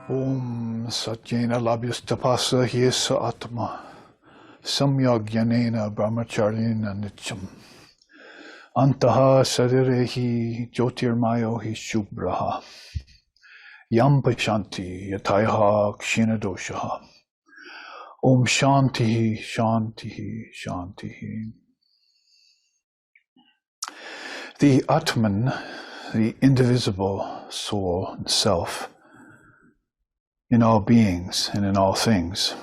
Om Satyena Labhyastapasa Hyesa Atma Samyak Yanena Brahmacharyena Nityam Antaha Sarirehi Jyotirmayo Hi Shubhraha Yam Pashanti Yataiha Kshinadoshaha Om Shanti Shanti Shanti. The Atman, the indivisible soul and self, in all beings and in all things,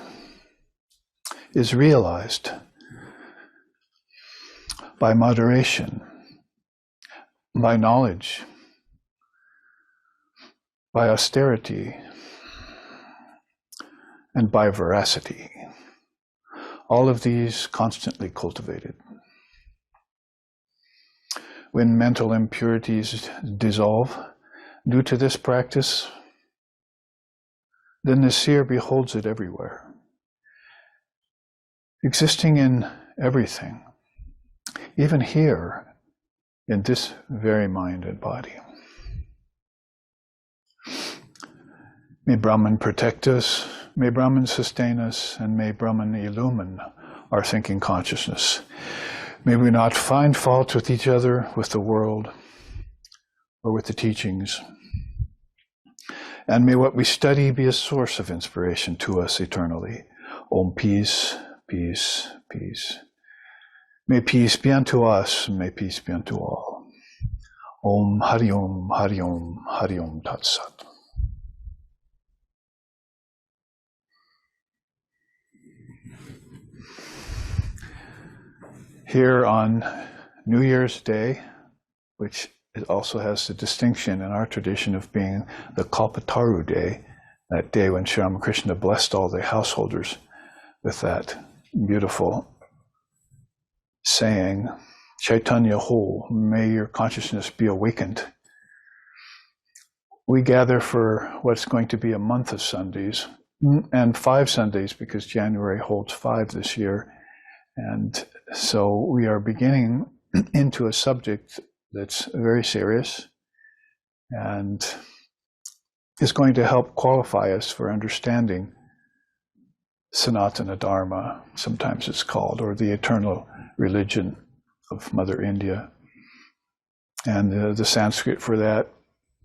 is realized by moderation, by knowledge, by austerity, and by veracity. All of these constantly cultivated. When mental impurities dissolve due to this practice, then the seer beholds it everywhere, existing in everything, even here in this very mind and body. May Brahman protect us, may Brahman sustain us, and may Brahman illumine our thinking consciousness. May we not find fault with each other, with the world, or with the teachings. And may what we study be a source of inspiration to us eternally. Om, peace, peace, peace. May peace be unto us, and may peace be unto all. Om, Hari Om, Hari Om, Hari Om Tat Sat. Here on New Year's Day, which it also has the distinction in our tradition of being the Kalpataru Day, that day when Sri Ramakrishna blessed all the householders with that beautiful saying, Chaitanya Ho, may your consciousness be awakened. We gather for what's going to be a month of Sundays, and 5 Sundays because January holds 5 this year. And so we are beginning into a subject that's very serious and is going to help qualify us for understanding Sanatana Dharma, sometimes it's called, or the eternal religion of Mother India. And the Sanskrit for that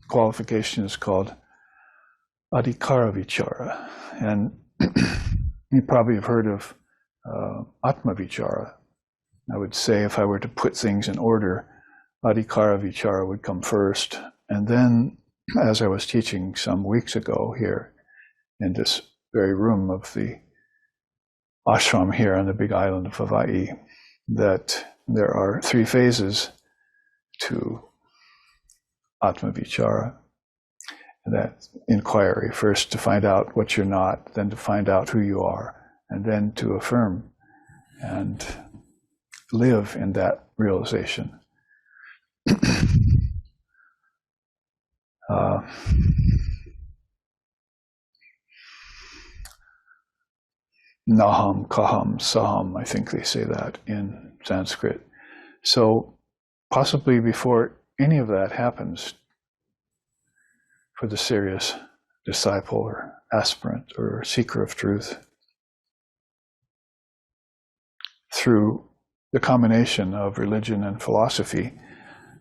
qualification is called Adikara Vichara. And you probably have heard of Atma Vichara. I would say if I were to put things in order, Adikara Vichara would come first. And then, as I was teaching some weeks ago here in this very room of the ashram here on the big island of Hawaii, that there are 3 phases to Atma Vichara. That inquiry, first to find out what you're not, then to find out who you are, and then to affirm and live in that realization. Naham, kaham, saham, I think they say that in Sanskrit. So possibly before any of that happens for the serious disciple or aspirant or seeker of truth, through the combination of religion and philosophy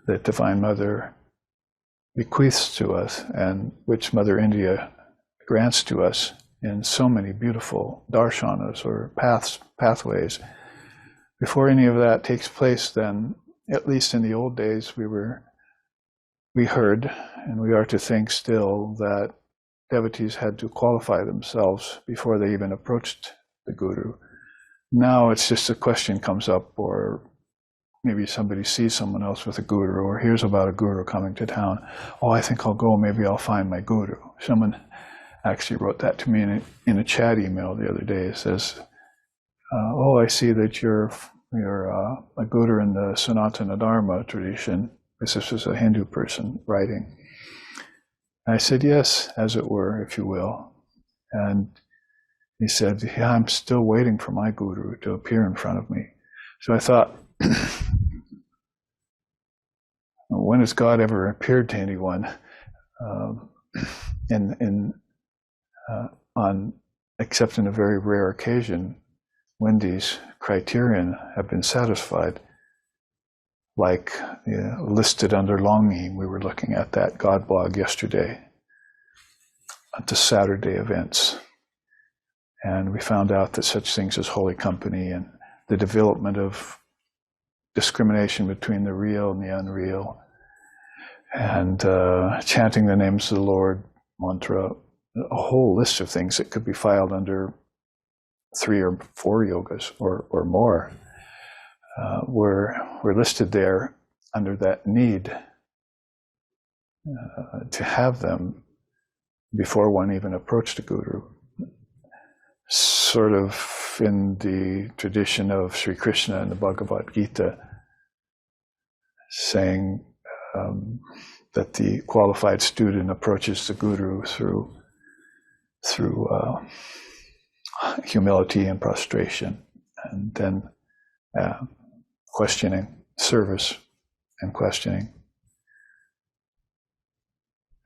that Divine Mother bequeaths to us and which Mother India grants to us in so many beautiful darshanas or pathways. Before any of that takes place, then, at least in the old days, we heard, and we are to think still, that devotees had to qualify themselves before they even approached the Guru. Now it's just a question comes up, or maybe somebody sees someone else with a guru, or hears about a guru coming to town. Oh, I think I'll go, maybe I'll find my guru. Someone actually wrote that to me in a chat email the other day. It says, oh, I see that you're a guru in the Sanatana Dharma tradition. This was a Hindu person writing. I said, yes, as it were, if you will. And he said, yeah, I'm still waiting for my guru to appear in front of me. So I thought, when has God ever appeared to anyone in except in a very rare occasion, when these criterion have been satisfied, like listed under longing. We were looking at that God blog yesterday at the Saturday events. And we found out that such things as holy company and the development of discrimination between the real and the unreal, and chanting the names of the Lord, mantra, a whole list of things that could be filed under 3 or 4 yogas or more, were listed there under that need to have them before one even approached the Guru. Sort of in the tradition of Sri Krishna in the Bhagavad Gita, saying that the qualified student approaches the Guru through humility and prostration, and then questioning, service and questioning.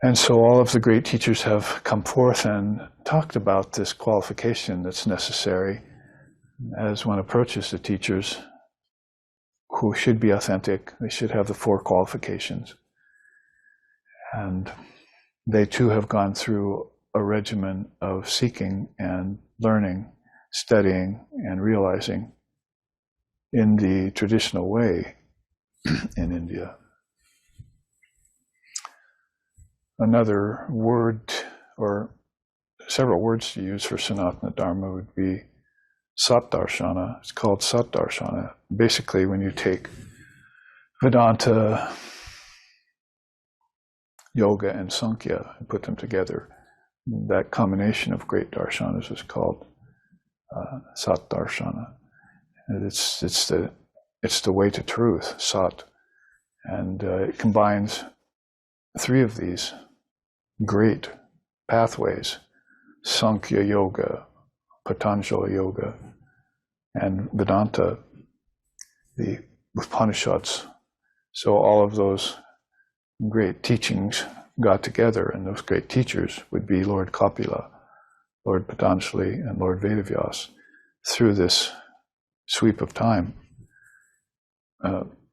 And so all of the great teachers have come forth and talked about this qualification that's necessary as one approaches the teachers who should be authentic. They should have the 4 qualifications. And they too have gone through a regimen of seeking and learning, studying and realizing in the traditional way in India. Another word, or several words to use for Sanatana Dharma, would be Sat Darshana. It's called Sat Darshana. Basically, when you take Vedanta, Yoga, and Sankhya and put them together, that combination of great darshanas is called Sat Darshana. And it's the way to truth, Sat, and it combines 3 of these great pathways: Sankhya Yoga, Patanjali Yoga, and Vedanta, the Upanishads. So all of those great teachings got together, and those great teachers would be Lord Kapila, Lord Patanjali, and Lord Vedavyas through this sweep of time.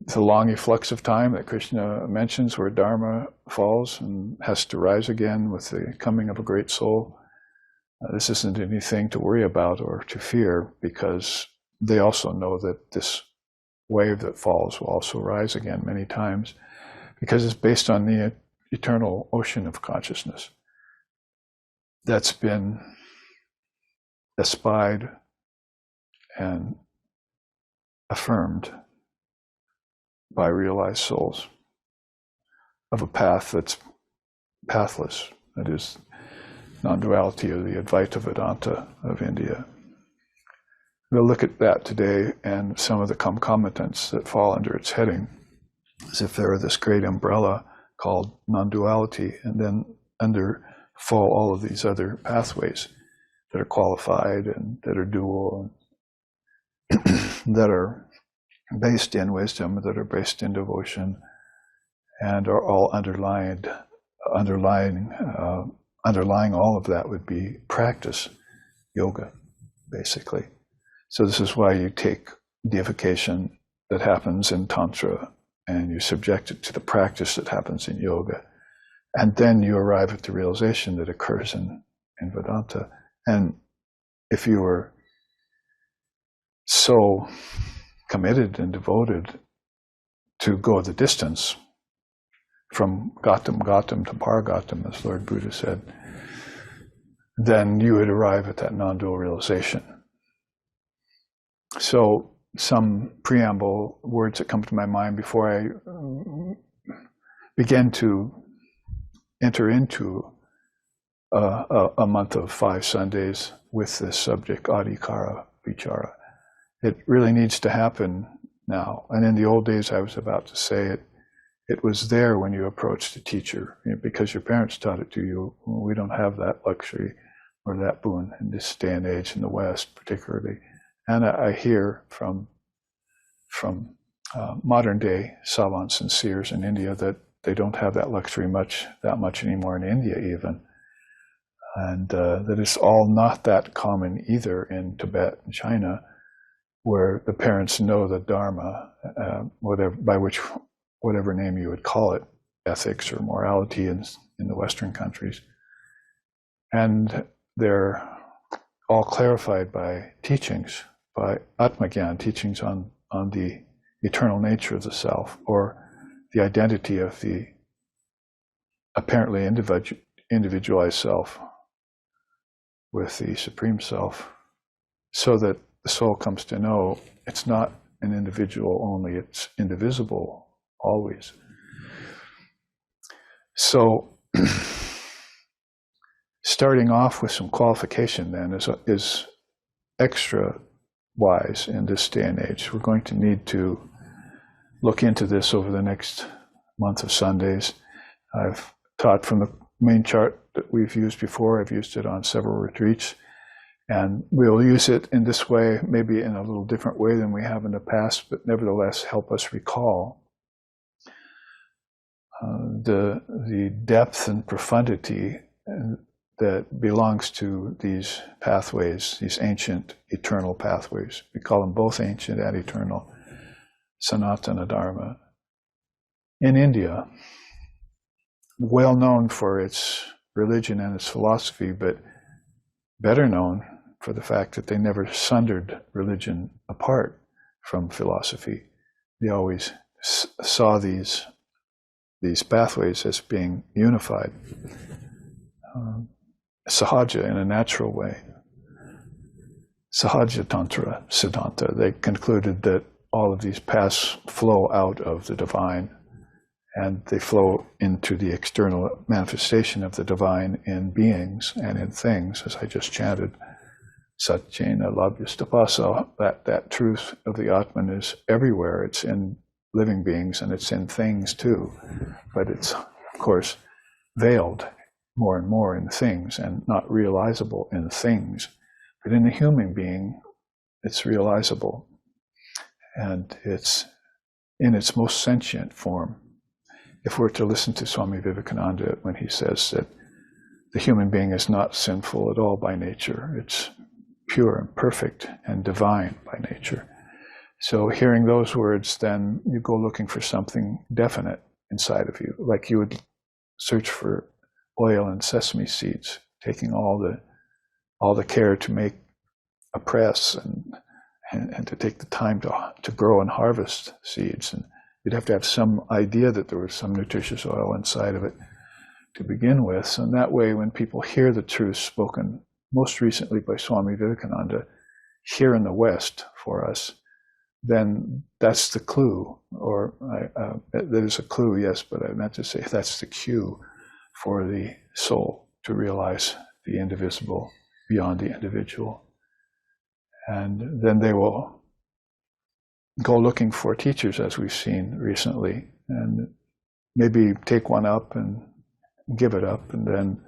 The long efflux of time that Krishna mentions, where Dharma falls and has to rise again with the coming of a great soul. This isn't anything to worry about or to fear, because they also know that this wave that falls will also rise again many times, because it's based on the eternal ocean of consciousness that's been espied and affirmed by realized souls of a path that's pathless, that is non-duality, or the Advaita Vedanta of India. We'll look at that today and some of the concomitants that fall under its heading, as if there were this great umbrella called non-duality, and then under fall all of these other pathways that are qualified and that are dual, and that are based in wisdom, that are based in devotion, and are all underlying all of that would be practice, yoga, basically. So this is why you take deification that happens in Tantra and you subject it to the practice that happens in yoga. And then you arrive at the realization that occurs in Vedanta. And if you were so committed and devoted to go the distance from Gatam to Paragatam, as Lord Buddha said, then you would arrive at that non-dual realization. So some preamble words that come to my mind before I begin to enter into a month of 5 Sundays with this subject, Adikara, Vichara. It really needs to happen now. And in the old days, I was about to say it, it was there when you approached a teacher, because your parents taught it to you. We don't have that luxury or that boon in this day and age in the West, particularly. And I hear from modern day savants and seers in India that they don't have that luxury that much anymore in India even. And that is all not that common either in Tibet and China, where the parents know the Dharma, whatever name you would call it, ethics or morality in the Western countries. And they're all clarified by teachings, by Atmagyan, teachings on the eternal nature of the self, or the identity of the apparently individualized self with the Supreme Self, so that the soul comes to know it's not an individual only, it's indivisible always. So starting off with some qualification then is extra wise in this day and age. We're going to need to look into this over the next month of Sundays. I've taught from the main chart that we've used before. I've used it on several retreats, and we'll use it in this way, maybe in a little different way than we have in the past, but nevertheless help us recall the depth and profundity that belongs to these pathways, these ancient eternal pathways. We call them both ancient and eternal, Sanatana Dharma. In India, well known for its religion and its philosophy, but better known for the fact that they never sundered religion apart from philosophy. They always saw these pathways as being unified, sahaja, in a natural way. Sahaja Tantra Siddhanta, they concluded that all of these paths flow out of the divine, and they flow into the external manifestation of the divine in beings and in things, as I just chanted. Satchena Labhyastapasa, that truth of the Atman is everywhere. It's in living beings and it's in things too. But it's, of course, veiled more and more in things and not realizable in things. But in the human being, it's realizable. And it's in its most sentient form. If we're to listen to Swami Vivekananda when he says that the human being is not sinful at all by nature, it's pure and perfect and divine by nature. So hearing those words, then you go looking for something definite inside of you, like you would search for oil and sesame seeds, taking all the care to make a press and to take the time to grow and harvest seeds. And you'd have to have some idea that there was some nutritious oil inside of it to begin with. So in that way, when people hear the truth spoken most recently by Swami Vivekananda here in the West for us, then that's the clue, or there's a clue, yes, but I meant to say that's the cue for the soul to realize the indivisible beyond the individual. And then they will go looking for teachers, as we've seen recently, and maybe take one up and give it up, and then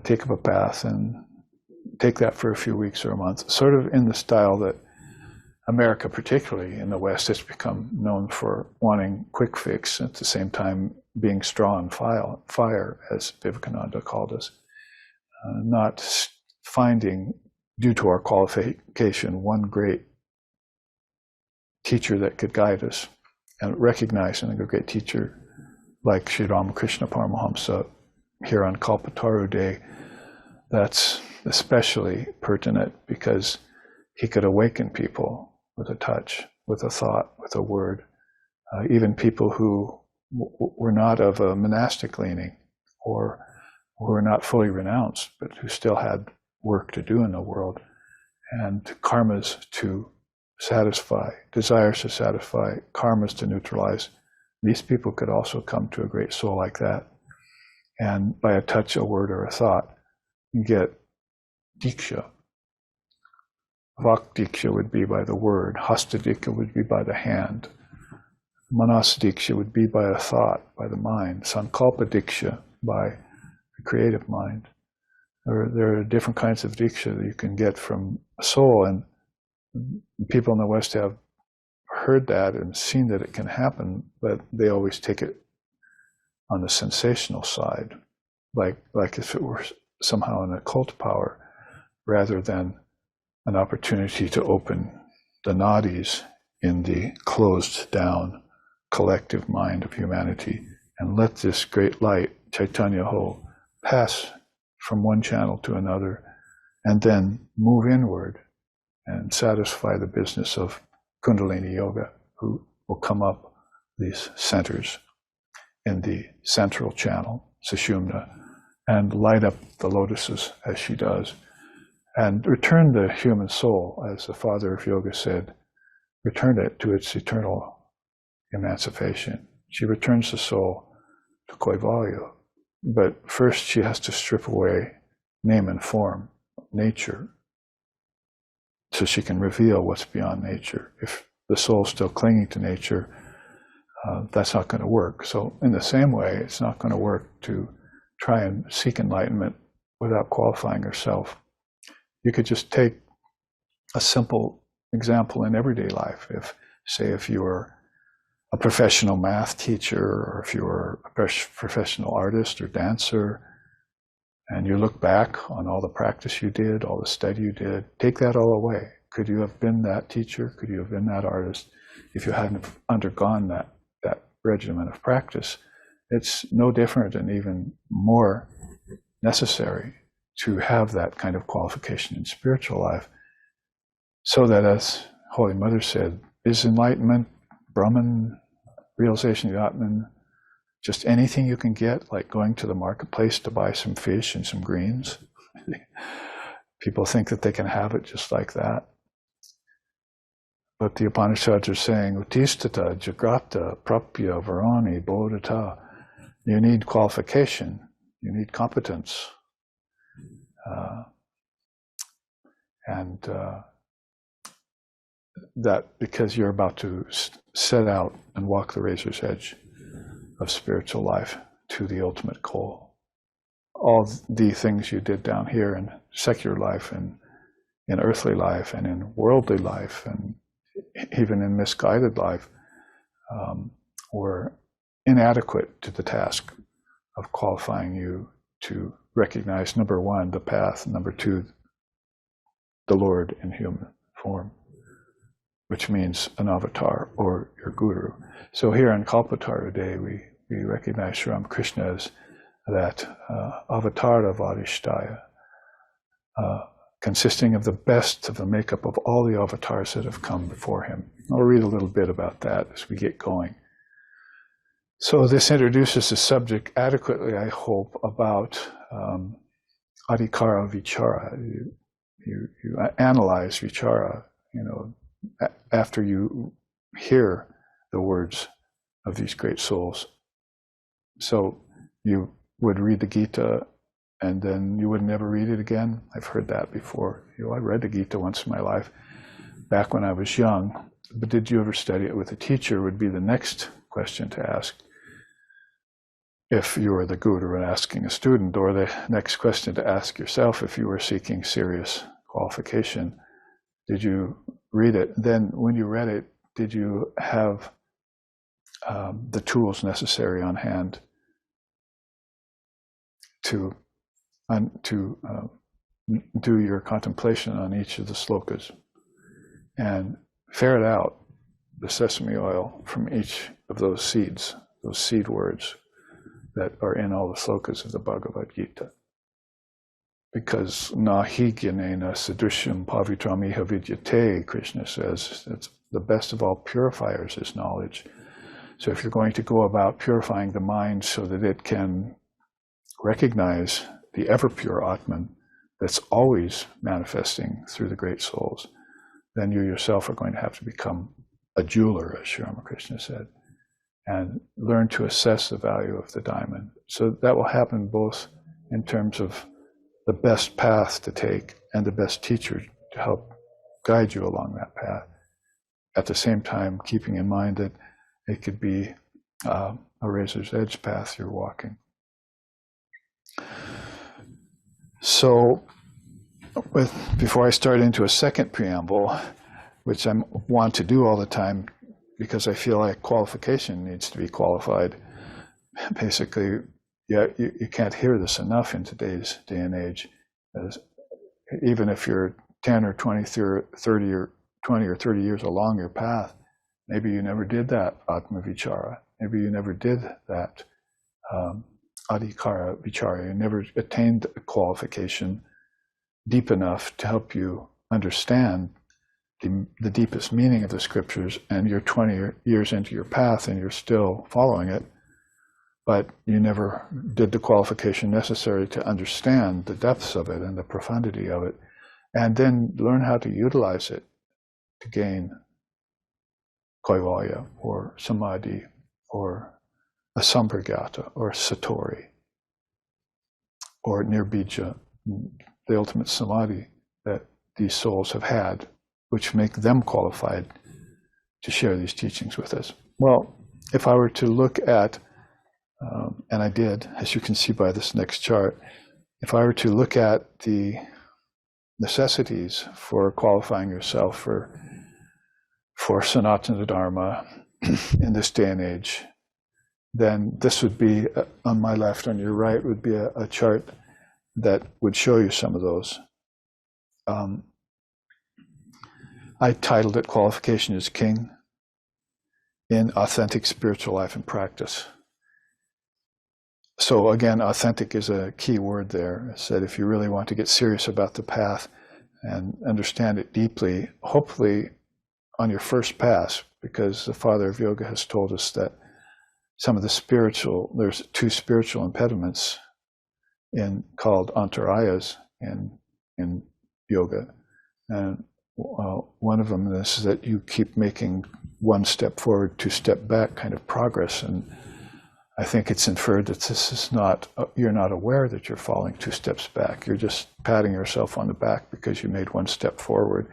take up a path and take that for a few weeks or a month, sort of in the style that America, particularly in the West, has become known for wanting quick fix, at the same time being straw and fire, as Vivekananda called us, not finding, due to our qualification, one great teacher that could guide us, and recognizing a great teacher like Sri Ramakrishna Paramahamsa here on Kalpataru Day. That's especially pertinent because he could awaken people with a touch, with a thought, with a word, even people who were not of a monastic leaning or who were not fully renounced, but who still had work to do in the world and karmas to satisfy, desires to satisfy, karmas to neutralize. These people could also come to a great soul like that, and by a touch, a word, or a thought, get diksha. Vak diksha would be by the word, hasta diksha would be by the hand, manas diksha would be by a thought, by the mind, sankalpa diksha by the creative mind. There are different kinds of diksha that you can get from a soul, and people in the West have heard that and seen that it can happen, but they always take it on the sensational side, like if it were somehow an occult power rather than an opportunity to open the nadis in the closed down collective mind of humanity and let this great light, Chaitanya Ho, pass from one channel to another and then move inward and satisfy the business of Kundalini Yoga, who will come up these centers in the central channel, Sushumna, and light up the lotuses as she does, and return the human soul, as the father of yoga said, return it to its eternal emancipation. She returns the soul to Kaivalya, but first she has to strip away name and form, nature, so she can reveal what's beyond nature. If the soul's still clinging to nature, that's not going to work. So in the same way, it's not going to work to try and seek enlightenment without qualifying yourself. You could just take a simple example in everyday life. If you were a professional math teacher, or if you were a professional artist or dancer, and you look back on all the practice you did, all the study you did, take that all away. Could you have been that teacher? Could you have been that artist if you hadn't undergone that regimen of practice? It's no different and even more necessary to have that kind of qualification in spiritual life, so that, as Holy Mother said, is enlightenment, Brahman, realization of the Atman, just anything you can get, like going to the marketplace to buy some fish and some greens? People think that they can have it just like that. But the Upanishads are saying, Utistata, Jagrata, Prapya, Varani, Bodhata. You need qualification, you need competence. That because you're about to set out and walk the razor's edge of spiritual life to the ultimate goal. All the things you did down here in secular life and in earthly life and in worldly life and even in misguided life were inadequate to the task of qualifying you to recognize, number one, the path, number two, the Lord in human form, which means an avatar or your guru. So here in Kalpataru Day, we recognize Sri Ramakrishna as that avatara vadishtaya, consisting of the best of the makeup of all the avatars that have come before him. I'll read a little bit about that as we get going. So this introduces the subject adequately, I hope, about Adikara Vichara. You analyze Vichara, after you hear the words of these great souls. So you would read the Gita and then you would never read it again. I've heard that before. I read the Gita once in my life back when I was young, but did you ever study it with a teacher would be the next question to ask if you were the guru and asking a student, or the next question to ask yourself if you were seeking serious qualification. Did you read it? Then when you read it, did you have the tools necessary on hand to do your contemplation on each of the slokas and ferret out the sesame oil from each of those seeds, those seed words that are in all the slokas of the Bhagavad Gita? Because nahi gyanena sadrishyam pavitramiha vidyate, Krishna says, it's the best of all purifiers is knowledge. So if you're going to go about purifying the mind so that it can recognize the ever pure Atman that's always manifesting through the great souls, then you yourself are going to have to become a jeweler, as Sri Ramakrishna said, and learn to assess the value of the diamond. So that will happen both in terms of the best path to take and the best teacher to help guide you along that path. At the same time, keeping in mind that it could be a razor's edge path you're walking. So before I start into a second preamble, which I want to do all the time because I feel like qualification needs to be qualified. Basically, you can't hear this enough in today's day and age. Even if you're 10 or 20, 30 or 20 or 30 years along your path, maybe you never did that Atma Vichara. Maybe you never did that Adikara Vichara. You never attained a qualification deep enough to help you understand the deepest meaning of the scriptures, and you're 20 years into your path and you're still following it, but you never did the qualification necessary to understand the depths of it and the profundity of it, and then learn how to utilize it to gain Kaivalya or Samadhi or a Sampragyata or Satori or Nirbija, the ultimate Samadhi that these souls have had, which make them qualified to share these teachings with us. Well, if I were to look at, and I did, as you can see by this next chart, if I were to look at the necessities for qualifying yourself for Sanatana Dharma in this day and age, then this would be, on my left, on your right, would be a chart that would show you some of those. I titled it Qualification is King in Authentic Spiritual Life and Practice. So again, authentic is a key word there. I said if you really want to get serious about the path and understand it deeply, hopefully on your first pass, because the Father of Yoga has told us that some of the there's 2 spiritual impediments called antarayas in yoga. And one of them is that you keep making 1 step forward, 2 step back kind of progress. And I think it's inferred that this is not, you're not aware that you're falling 2 steps back. You're just patting yourself on the back because you made 1 step forward.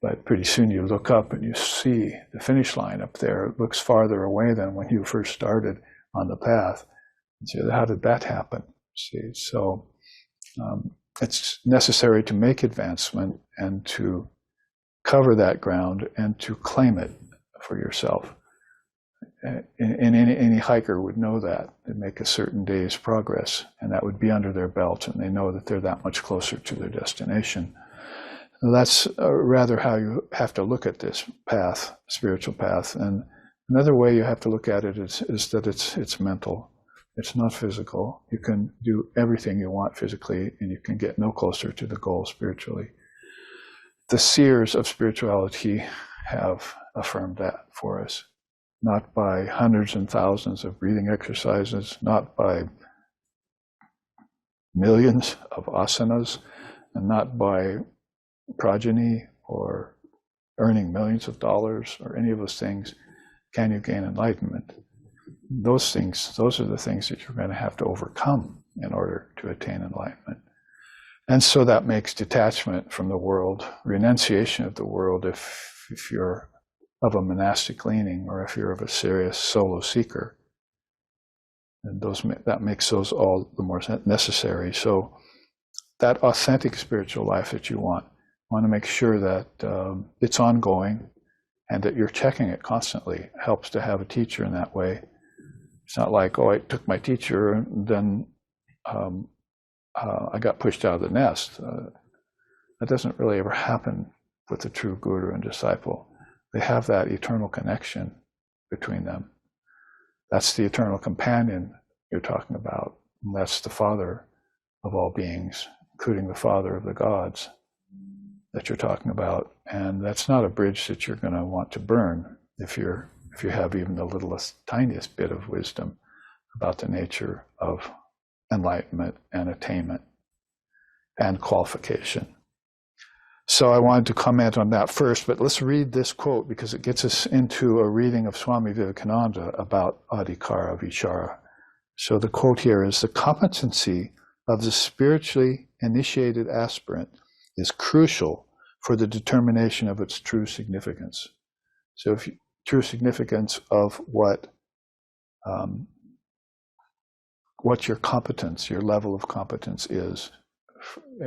But pretty soon you look up and you see the finish line up there. It looks farther away than when you first started on the path. And so how did that happen? See, so it's necessary to make advancement and to cover that ground and to claim it for yourself. And any hiker would know that. They'd make a certain day's progress, and that would be under their belt, and they know that they're that much closer to their destination. That's rather how you have to look at this path, spiritual path. And another way you have to look at it is that it's mental. It's not physical. You can do everything you want physically, and you can get no closer to the goal spiritually. The seers of spirituality have affirmed that for us, not by hundreds and thousands of breathing exercises, not by millions of asanas, and not by progeny or earning millions of dollars or any of those things can you gain enlightenment. Those are the things that you're going to have to overcome in order to attain enlightenment. And so that makes detachment from the world, renunciation of the world if you're of a monastic leaning or if you're of a serious solo seeker. And that makes those all the more necessary. So that authentic spiritual life that you want to make sure that it's ongoing and that you're checking it constantly. It helps to have a teacher in that way. It's not like, I took my teacher and then I got pushed out of the nest. That doesn't really ever happen with the true guru and disciple. They have that eternal connection between them. That's the eternal companion you're talking about. And that's the Father of all beings, including the Father of the gods that you're talking about. And that's not a bridge that you're going to want to burn if you have even the littlest, tiniest bit of wisdom about the nature of enlightenment and attainment and qualification. So I wanted to comment on that first, but let's read this quote because it gets us into a reading of Swami Vivekananda about Adikara Vichara. So the quote here is, "The competency of the spiritually initiated aspirant is crucial for the determination of its true significance." So true significance of what your competence, your level of competence is.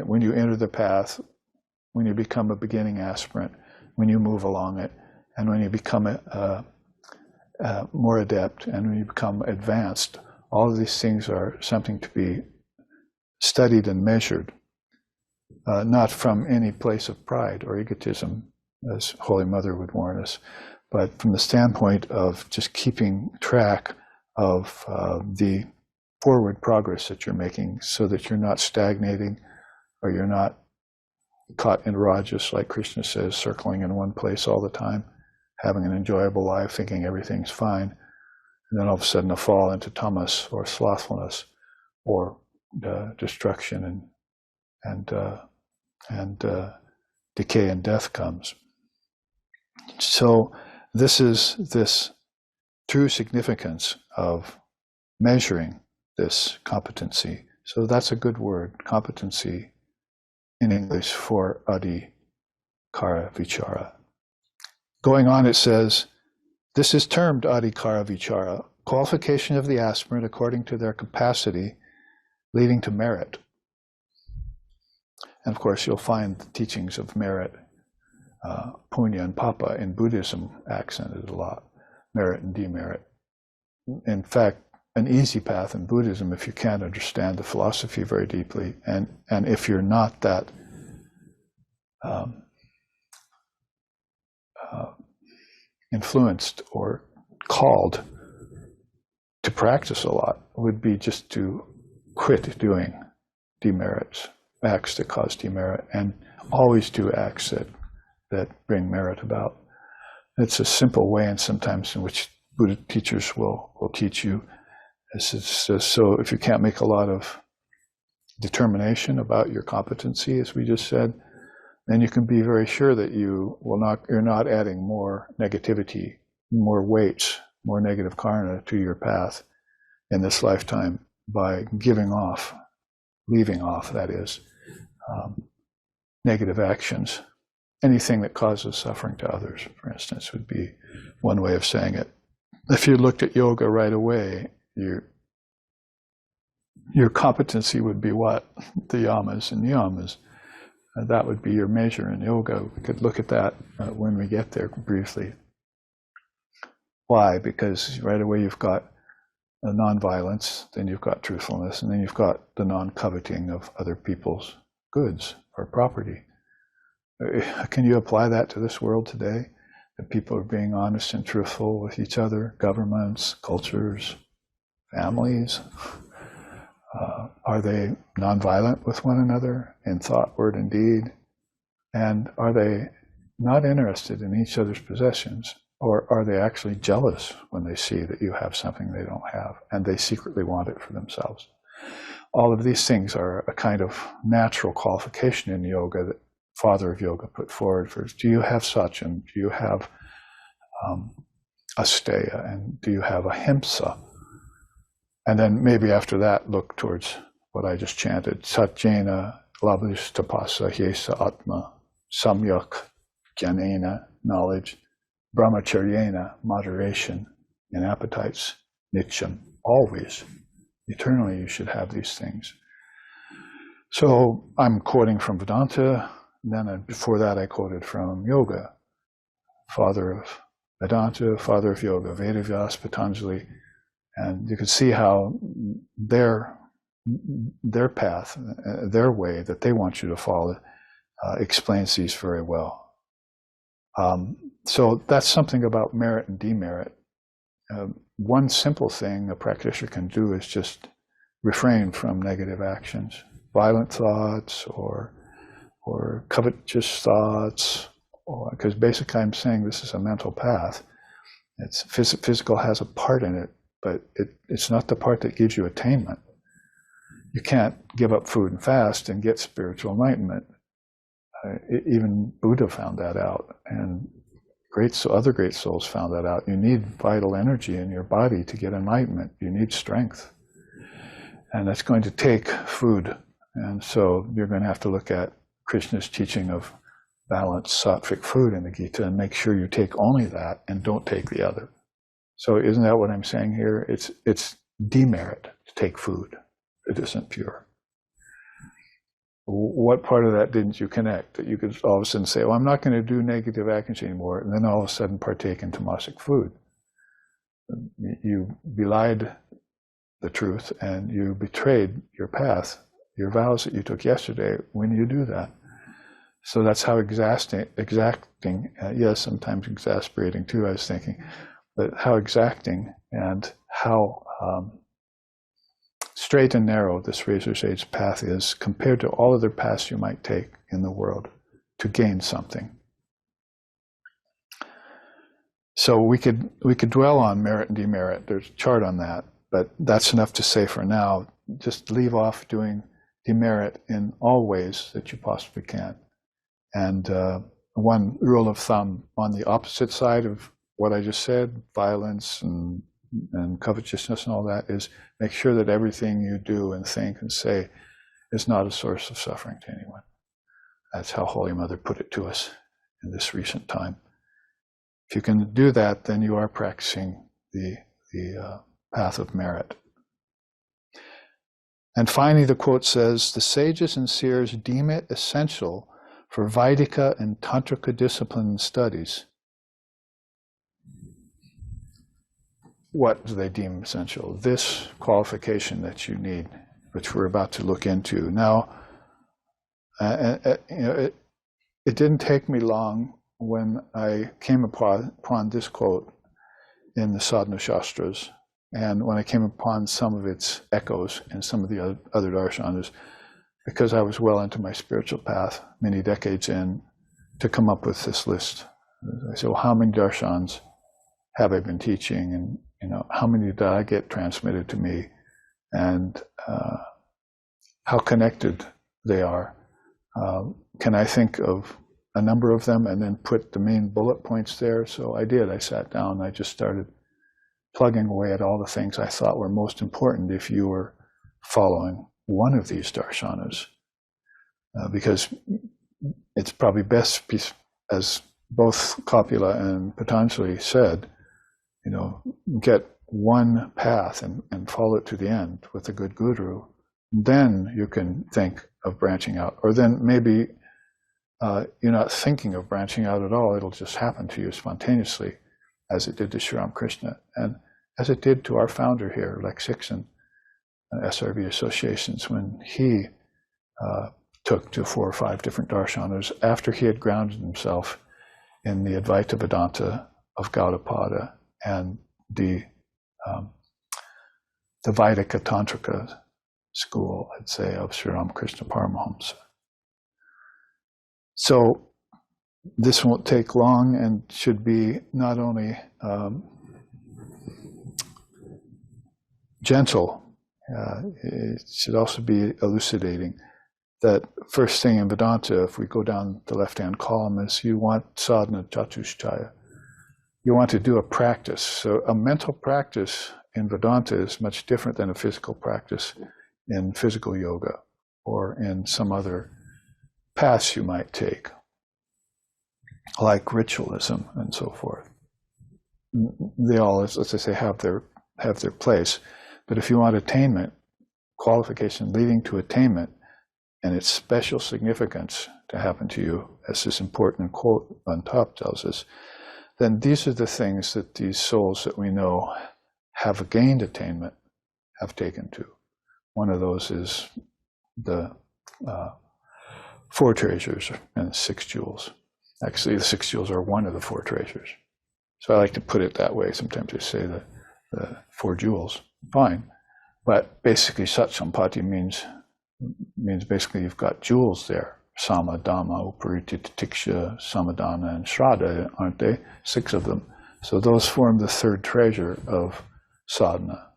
When you enter the path, when you become a beginning aspirant, when you move along it, and when you become more adept, and when you become advanced, All of these things are something to be studied and measured, not from any place of pride or egotism, as Holy Mother would warn us, but from the standpoint of just keeping track of the forward progress that you're making, so that you're not stagnating, or you're not caught in rajas, like Krishna says, circling in one place all the time, having an enjoyable life, thinking everything's fine, and then all of a sudden a fall into tamas or slothfulness or destruction and decay and death comes. So this is this true significance of measuring this competency. So that's a good word, competency in English for Adikara Vichara. Going on, it says, this is termed Adikara Vichara, qualification of the aspirant according to their capacity, leading to merit. And of course, you'll find the teachings of merit, punya and papa, in Buddhism accented a lot, merit and demerit. In fact, an easy path in Buddhism, if you can't understand the philosophy very deeply, and if you're not that influenced or called to practice a lot, would be just to quit doing demerits, acts that cause demerit, and always do acts that bring merit about. It's a simple way, and sometimes in which Buddha teachers will teach you. So if you can't make a lot of determination about your competency, as we just said, then you can be very sure that you're not adding more negativity, more weights, more negative karma to your path in this lifetime by leaving off, that is, negative actions. Anything that causes suffering to others, for instance, would be one way of saying it. If you looked at yoga right away, your competency would be what? The yamas and niyamas. That would be your measure in yoga. We could look at that when we get there briefly. Why? Because right away you've got non-violence, then you've got truthfulness, and then you've got the non-coveting of other people's goods or property. Can you apply that to this world today? That people are being honest and truthful with each other, governments, cultures, families? Are they nonviolent with one another in thought, word, and deed? And are they not interested in each other's possessions? Or are they actually jealous when they see that you have something they don't have, and they secretly want it for themselves? All of these things are a kind of natural qualification in yoga that Father of Yoga put forward first. Do you have sacham? Do you have asteya? And do you have ahimsa? And then maybe after that, look towards what I just chanted. Satjena labhistapasa hyesa atma samyak jnanena, knowledge. Brahmacharyena, moderation in appetites. Nityam, always. Eternally you should have these things. So I'm quoting from Vedanta. Then before that I quoted from Yoga. Father of Vedanta, Father of Yoga, Vedavyas, Patanjali. And you can see how their path, their way that they want you to follow, explains these very well. So that's something about merit and demerit. One simple thing a practitioner can do is just refrain from negative actions, violent thoughts or covetous thoughts, because basically I'm saying this is a mental path. It's physical has a part in it, but it's not the part that gives you attainment. You can't give up food and fast and get spiritual enlightenment. Even Buddha found that out, and other great souls found that out. You need vital energy in your body to get enlightenment. You need strength, and that's going to take food. And so you're going to have to look at Krishna's teaching of balanced sattvic food in the Gita and make sure you take only that and don't take the other. So isn't that what I'm saying here? It's demerit to take food that isn't pure. What part of that didn't you connect? That you could all of a sudden say, "Oh, I'm not going to do negative actions anymore," and then all of a sudden partake in tamasic food. You belied the truth, and you betrayed your path, your vows that you took yesterday when you do that. So that's how exacting, yes, sometimes exasperating too, I was thinking, but how exacting and how straight and narrow this razor's edge path is compared to all other paths you might take in the world to gain something. So we could dwell on merit and demerit. There's a chart on that, but that's enough to say for now. Just leave off doing demerit in all ways that you possibly can. And one rule of thumb on the opposite side of what I just said, violence and covetousness and all that, is make sure that everything you do and think and say is not a source of suffering to anyone. That's how Holy Mother put it to us in this recent time. If you can do that, then you are practicing the path of merit. And finally, the quote says, the sages and seers deem it essential for Vaidika and Tantrika discipline and studies. What do they deem essential? This qualification that you need, which we're about to look into. Now, it didn't take me long when I came upon this quote in the Sadhana Shastras, and when I came upon some of its echoes in some of the other darshanas, because I was well into my spiritual path, many decades in, to come up with this list. I said, well, how many darshans have I been teaching, and how many did I get transmitted to me, and how connected they are? Can I think of a number of them and then put the main bullet points there? So I did. I sat down, I just started plugging away at all the things I thought were most important if you were following one of these darshanas, because it's probably best, as both Kapila and Patanjali said, get one path and follow it to the end with a good guru. Then you can think of branching out, or then maybe you're not thinking of branching out at all. It'll just happen to you spontaneously, as it did to Sri Ramakrishna, and as it did to our founder here, Lex Hickson, SRV Associations, when he took to 4 or 5 different darshanas after he had grounded himself in the Advaita Vedanta of Gaudapada and the Vaidika Tantrika school, I'd say, of Sri Ramakrishna Paramahamsa. So this won't take long and should be not only gentle, it should also be elucidating. That first thing in Vedanta, if we go down the left-hand column, is you want sadhana chatushthaya. You want to do a practice. So a mental practice in Vedanta is much different than a physical practice in physical yoga or in some other paths you might take, like ritualism and so forth. They all, as I say, have their place. But if you want attainment, qualification leading to attainment, and its special significance to happen to you, as this important quote on top tells us, then these are the things that these souls that we know have gained attainment have taken to. One of those is the 4 treasures and 6 jewels. Actually, the 6 jewels are one of the 4 treasures. So I like to put it that way. Sometimes I say the 4 jewels. Fine. But basically, Satsampati means basically you've got jewels there. Sama, Dhamma, Upariti, Titiksha, Samadhana, and Shraddha, aren't they? 6 of them. So those form the 3rd treasure of sadhana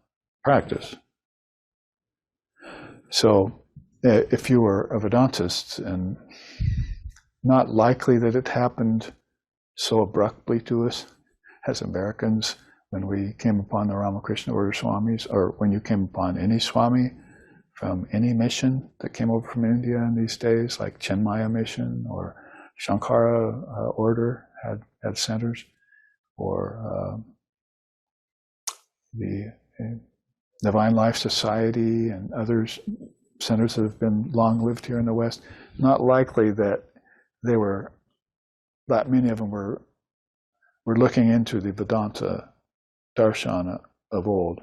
practice. So if you were a Vedantist, and not likely that it happened so abruptly to us as Americans when we came upon the Ramakrishna Order Swamis, or when you came upon any Swami from any mission that came over from India in these days, like Chenmaya mission or Shankara order had centers, or the Divine Life Society and others, centers that have been long lived here in the West. Not likely that that many of them were looking into the Vedanta darshana of old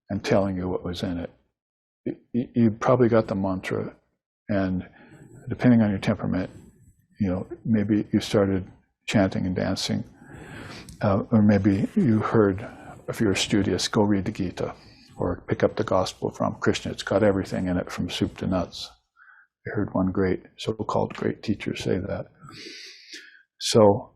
and telling you what was in it. You probably got the mantra, and depending on your temperament, maybe you started chanting and dancing, or maybe you heard, if you're studious, go read the Gita, or pick up the gospel from Krishna. It's got everything in it from soup to nuts. I heard one great, so-called great teacher say that. So,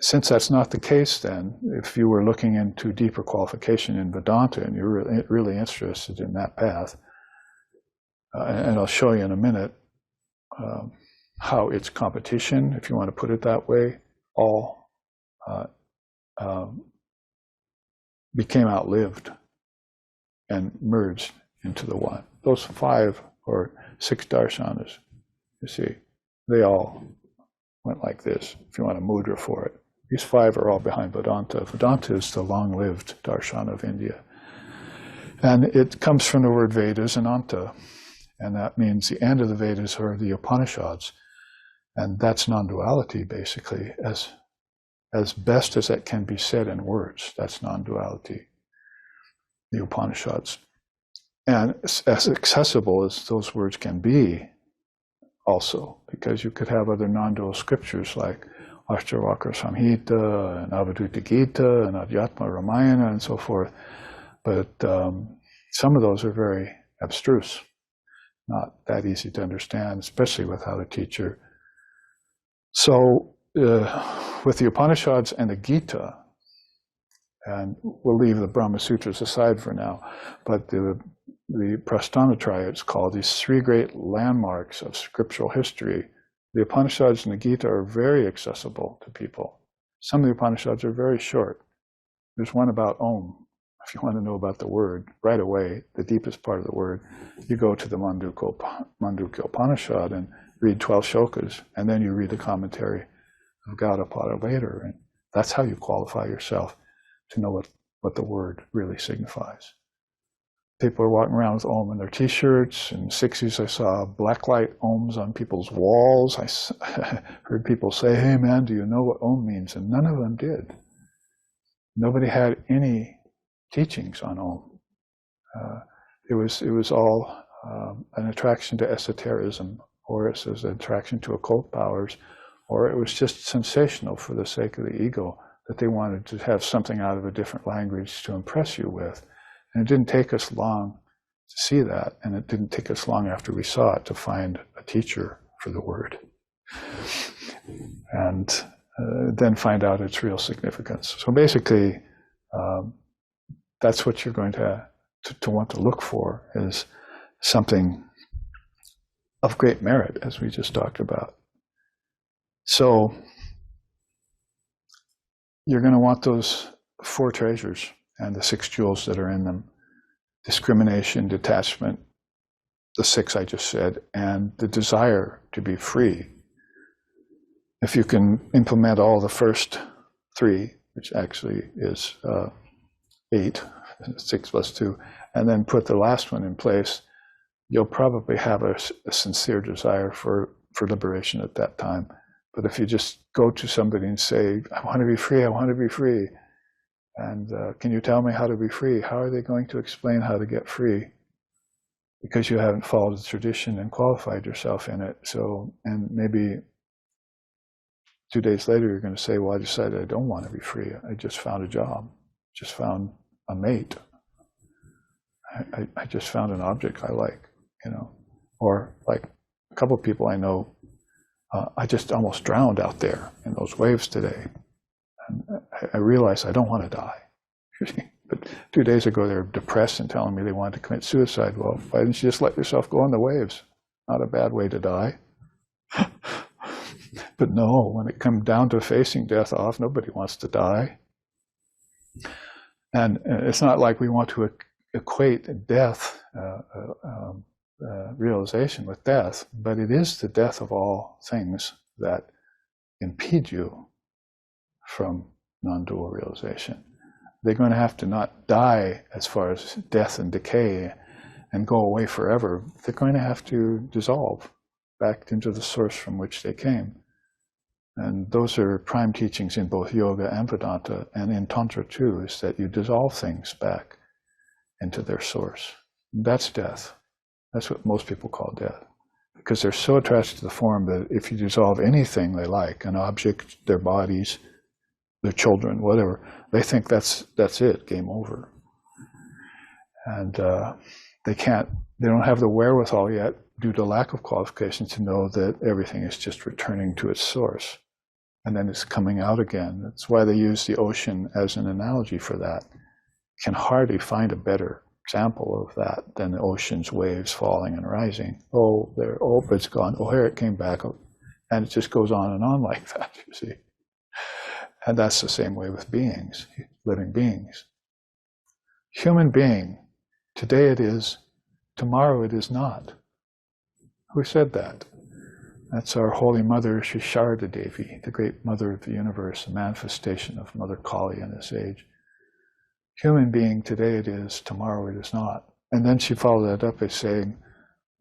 since that's not the case, then, if you were looking into deeper qualification in Vedanta and you're really interested in that path, and I'll show you in a minute how its competition, if you want to put it that way, all became outlived and merged into the one. Those 5 or 6 darshanas, you see, they all went like this, if you want a mudra for it. These 5 are all behind Vedanta. Vedanta is the long-lived darshana of India. And it comes from the word Vedas and Anta. And that means the end of the Vedas are the Upanishads. And that's non-duality, basically, as best as it can be said in words. That's non-duality, the Upanishads. And as accessible as those words can be, also, because you could have other non-dual scriptures like Ashtavakra Samhita and Avadhuta Gita and Adhyatma Ramayana and so forth. But some of those are very abstruse, not that easy to understand, especially without a teacher. So with the Upanishads and the Gita, and we'll leave the Brahma Sutras aside for now, but the Prasthanatraya, it's called, these 3 great landmarks of scriptural history. The Upanishads and the Gita are very accessible to people. Some of the Upanishads are very short. There's one about Om. If you want to know about the word right away, the deepest part of the word, you go to the Mandukya Upanishad and read 12 shlokas, and then you read the commentary of Gaudapada later, and that's how you qualify yourself to know what the word really signifies. People are walking around with Om in their t-shirts. In the 60s, I saw blacklight Oms on people's walls. I heard people say, "Hey man, do you know what Om means?" And none of them did. Nobody had any teachings on Om. It was all an attraction to esotericism, or it was an attraction to occult powers, or it was just sensational for the sake of the ego, that they wanted to have something out of a different language to impress you with. And it didn't take us long to see that, and it didn't take us long after we saw it to find a teacher for the word, and then find out its real significance. So basically, that's what you're going to want to look for, is something of great merit, as we just talked about. So you're going to want those 4 treasures and the 6 jewels that are in them: discrimination, detachment, the 6 I just said, and the desire to be free. If you can implement all the first 3, which actually is 8, 6 plus 2, and then put the last one in place, you'll probably have a sincere desire for liberation at that time. But if you just go to somebody and say, "I want to be free, I want to be free," and can you tell me how to be free? How are they going to explain how to get free? Because you haven't followed the tradition and qualified yourself in it. So, and maybe 2 days later, you're going to say, "Well, I decided I don't want to be free. I just found a job, just found a mate. I just found an object I like, Or like a couple of people I know, I just almost drowned out there in those waves today. And I realized I don't want to die." But 2 days ago, they were depressed and telling me they wanted to commit suicide. Well, why didn't you just let yourself go on the waves? Not a bad way to die. But no, when it comes down to facing death off, nobody wants to die. And it's not like we want to equate death, realization with death, but it is the death of all things that impede you from non-dual realization. They're going to have to not die as far as death and decay and go away forever. They're going to have to dissolve back into the source from which they came. And those are prime teachings in both yoga and Vedanta, and in Tantra too, is that you dissolve things back into their source. That's death. That's what most people call death. Because they're so attached to the form that if you dissolve anything they like, an object, their bodies, their children, whatever, they think that's it, game over. And they don't have the wherewithal yet, due to lack of qualification, to know that everything is just returning to its source. And then it's coming out again. That's why they use the ocean as an analogy for that. Can hardly find a better example of that than the ocean's waves falling and rising. Oh, there, oh, but it's gone. Oh, here it came back. And it just goes on and on like that, you see. And that's the same way with beings, living beings. Human being, today it is, tomorrow it is not. Who said that? That's our Holy Mother, Shisharda Devi, the great mother of the universe, the manifestation of Mother Kali in this age. Human being, today it is, tomorrow it is not. And then she followed that up by saying,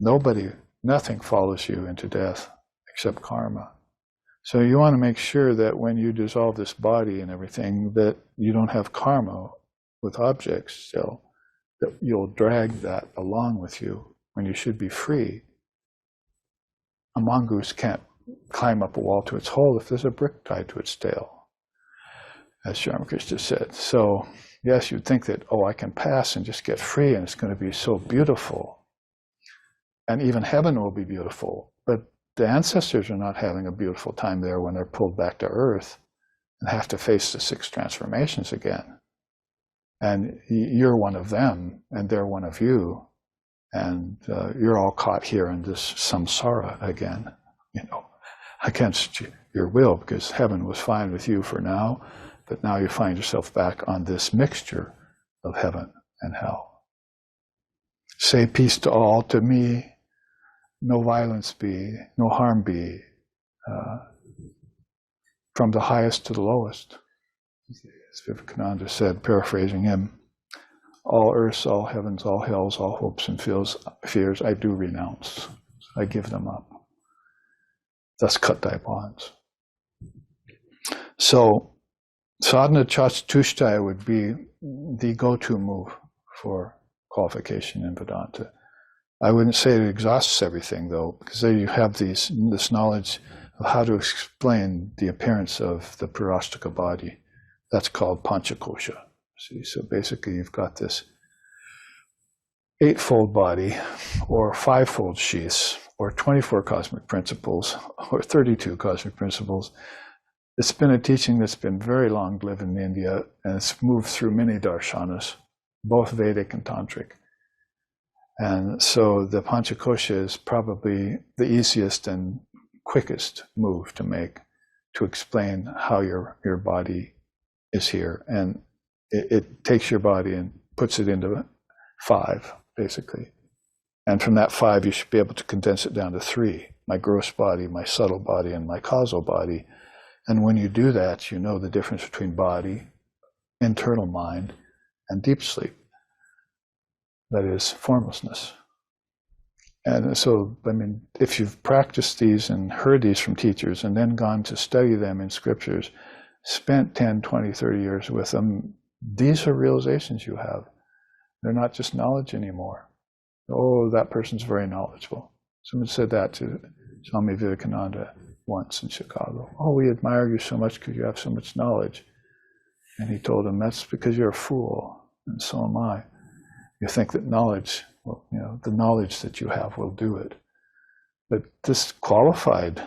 nothing follows you into death except karma. So you want to make sure that when you dissolve this body and everything, that you don't have karma with objects still, that you'll drag that along with you when you should be free. A mongoose can't climb up a wall to its hole if there's a brick tied to its tail, as Sri Ramakrishna said. So yes, you'd think that, oh, I can pass and just get free and it's going to be so beautiful. And even heaven will be beautiful. But the ancestors are not having a beautiful time there when they're pulled back to earth and have to face the 6 transformations again. And you're one of them and they're one of you. And you're all caught here in this samsara again, against your will, because heaven was fine with you for now, but now you find yourself back on this mixture of heaven and hell. Say peace to all, to me, no violence be, no harm be, from the highest to the lowest. As Vivekananda said, paraphrasing him, all earths, all heavens, all hells, all hopes and fears, I do renounce. I give them up. Thus cut thy bonds. So sadhana chatushtai would be the go-to move for qualification in Vedanta. I wouldn't say it exhausts everything, though, because there you have this knowledge of how to explain the appearance of the Purastika body. That's called Panchakosha. See, so basically you've got this 8-fold body, or 5-fold sheaths, or 24 cosmic principles, or 32 cosmic principles. It's been a teaching that's been very long-lived in India, and it's moved through many darshanas, both Vedic and Tantric. And so the Panchakosha is probably the easiest and quickest move to make to explain how your body is here. And it takes your body and puts it into 5, basically. And from that 5, you should be able to condense it down to 3, my gross body, my subtle body, and my causal body. And when you do that, you know the difference between body, internal mind, and deep sleep. That is formlessness. And so, I mean, if you've practiced these and heard these from teachers and then gone to study them in scriptures, spent 10, 20, 30 years with them, these are realizations you have. They're not just knowledge anymore. Oh, that person's very knowledgeable. Someone said that to Swami Vivekananda once in Chicago. Oh, we admire you so much because you have so much knowledge. And he told him, that's because you're a fool, and so am I. You think that knowledge, well, the knowledge that you have will do it. But this qualified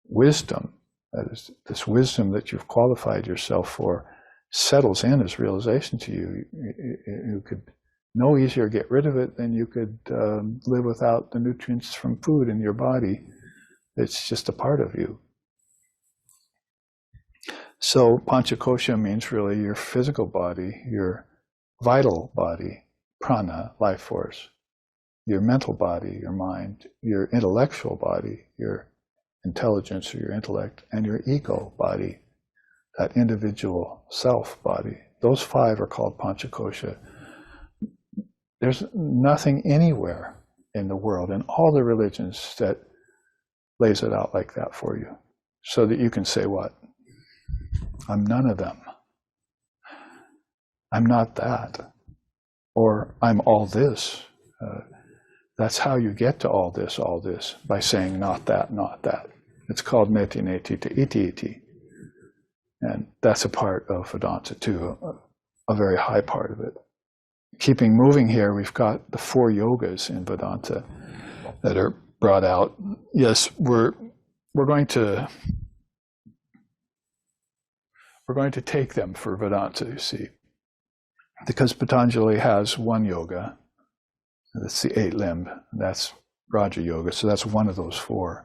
wisdom, that is, this wisdom that you've qualified yourself for, settles in as realization to you. You could no easier get rid of it than you could live without the nutrients from food in your body. It's just a part of you. So Panchakosha means really your physical body, your vital body, prana, life force, your mental body, your mind, your intellectual body, your intelligence or your intellect, and your ego body, that individual self body. Those 5 are called Panchakosha. There's nothing anywhere in the world, in all the religions, that lays it out like that for you, so that you can say what? I'm none of them. I'm not that. or I'm all this. That's how you get to all this, by saying not that, not that. It's called meti neti to iti iti. And that's a part of Vedanta too, a very high part of it. Keeping moving here, we've got the 4 yogas in Vedanta that are brought out. Yes, we're going to take them for Vedanta, you see, because Patanjali has one yoga. That's the 8 limb. That's Raja Yoga. So that's one of those 4.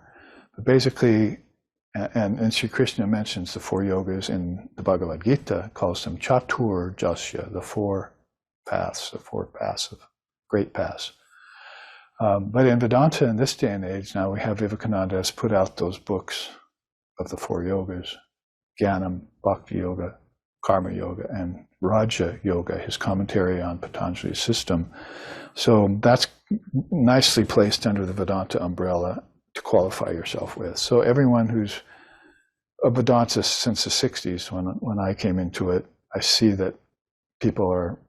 But basically, and Sri Krishna mentions the 4 yogas in the Bhagavad Gita, calls them Chatur Jasya, the 4 paths, the 4 paths, great paths. But in Vedanta in this day and age, now we have Vivekananda has put out those books of the 4 yogas, Jnanam, Bhakti Yoga, Karma Yoga, and Raja Yoga, his commentary on Patanjali's system. So that's nicely placed under the Vedanta umbrella to qualify yourself with. So everyone who's a Vedantist since the 60s, when I came into it, I see that people are,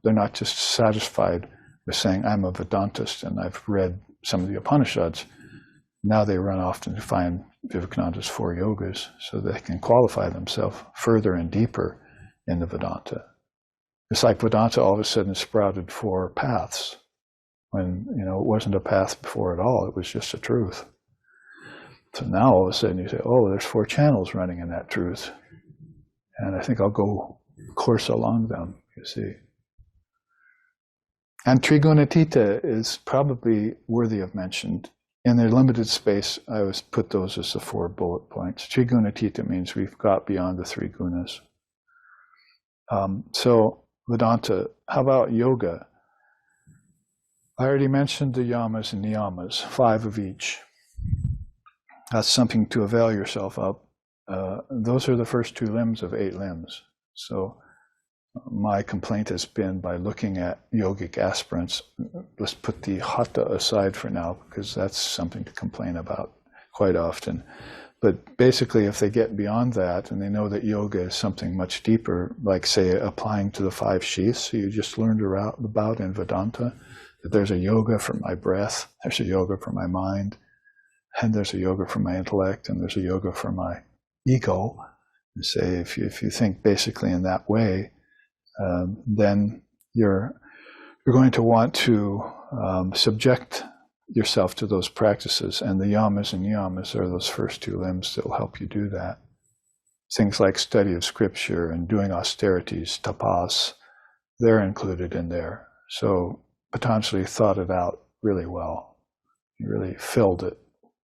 they're not just satisfied with saying, I'm a Vedantist and I've read some of the Upanishads. Now they run off to find Vivekananda's 4 yogas so they can qualify themselves further and deeper in the Vedanta. It's like Vedanta all of a sudden sprouted 4 paths when, it wasn't a path before at all. It was just a truth. So now all of a sudden you say, oh, there's 4 channels running in that truth. And I think I'll go course along them, you see. And Trigunatita is probably worthy of mention. In their limited space, I always put those as the 4 bullet points. Trigunatita means we've got beyond the 3 gunas. So Vedanta, how about yoga? I already mentioned the yamas and niyamas, 5 of each. That's something to avail yourself of. Those are the first 2 limbs of 8 limbs. So my complaint has been, by looking at yogic aspirants, let's put the hatha aside for now, because that's something to complain about quite often. But basically, if they get beyond that and they know that yoga is something much deeper, like, say, applying to the 5 sheaths you just learned about in Vedanta, that there's a yoga for my breath, there's a yoga for my mind, and there's a yoga for my intellect, and there's a yoga for my ego. And say, if you think basically in that way, then you're going to want to subject yourself to those practices, and the yamas and niyamas are those first 2 limbs that will help you do that. Things like study of scripture and doing austerities, tapas, they're included in there. So Patanjali thought it out really well. He really filled it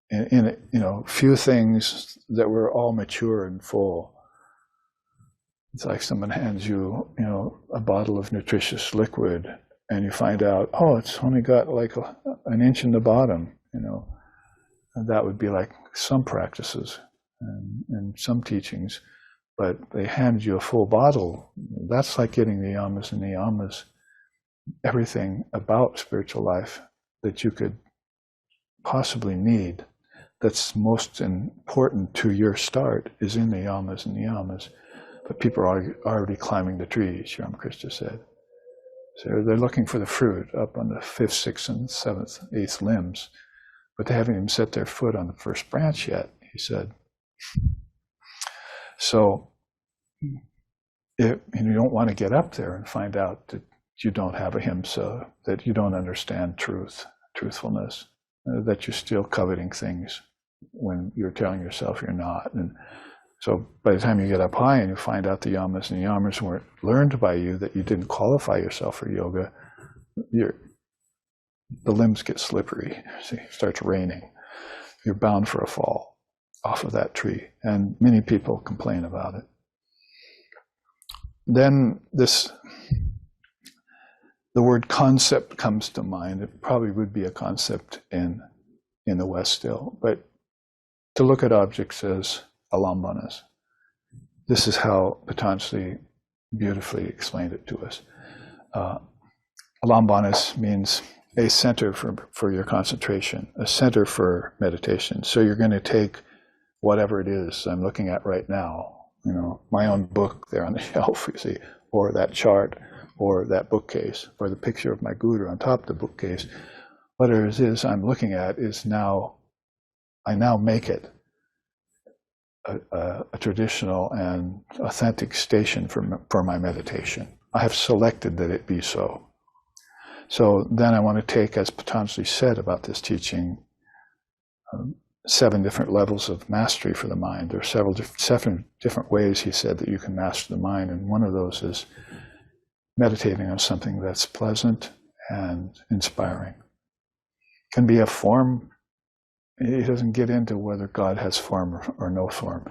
in few things that were all mature and full. It's like someone hands you, a bottle of nutritious liquid, and you find out, oh, it's only got like an inch in the bottom, And that would be like some practices and some teachings, but they hand you a full bottle. That's like getting the yamas and niyamas, everything about spiritual life that you could possibly need, that's most important to your start, is in the yamas and niyamas. But people are already climbing the trees, Ramakrishna said. So they're looking for the fruit up on the 5th, 6th, and 7th, 8th limbs, but they haven't even set their foot on the first branch yet, he said. So you don't want to get up there and find out that you don't have ahimsa, that you don't understand truthfulness, that you're still coveting things when you're telling yourself you're not. And so by the time you get up high and you find out the yamas and niyamas weren't learned by you, that you didn't qualify yourself for yoga, the limbs get slippery. See, it starts raining. You're bound for a fall off of that tree. And many people complain about it. Then the word concept comes to mind. It probably would be a concept in the West still, but to look at objects as alambanas. This is how Patanjali beautifully explained it to us. Alambanas means a center for your concentration, a center for meditation. So you're going to take whatever it is I'm looking at right now, my own book there on the shelf, you see, or that chart, or that bookcase, or the picture of my guru on top of the bookcase. Whatever it is I'm looking at is now, I now make it a traditional and authentic station for my meditation. I have selected that it be so. So then I want to take, as Patanjali said about this teaching, 7 different levels of mastery for the mind. There are 7 different ways, he said, that you can master the mind, and one of those is meditating on something that's pleasant and inspiring. It can be a form. He doesn't get into whether God has form or no form.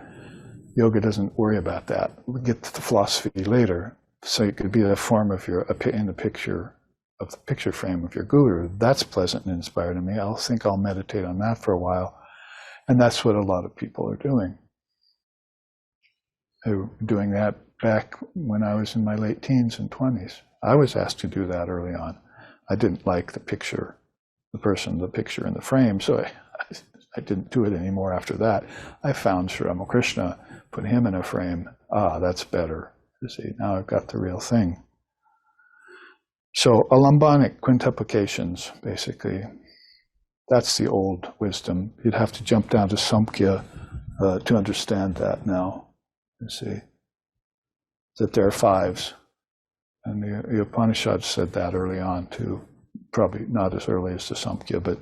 Yoga doesn't worry about that. We get to the philosophy later. So it could be the form of in the picture frame of your guru. That's pleasant and inspiring to me. I'll meditate on that for a while. And that's what a lot of people are doing. They were doing that back when I was in my late teens and 20s. I was asked to do that early on. I didn't like the picture in the frame, so I didn't do it anymore after that. I found Sri Ramakrishna, put him in a frame. That's better. You see, now I've got the real thing. So alambanic quintuplications, basically, that's the old wisdom. You'd have to jump down to Samkhya to understand that now. You see, that there are 5s. And the Upanishads said that early on too, probably not as early as the Samkhya, but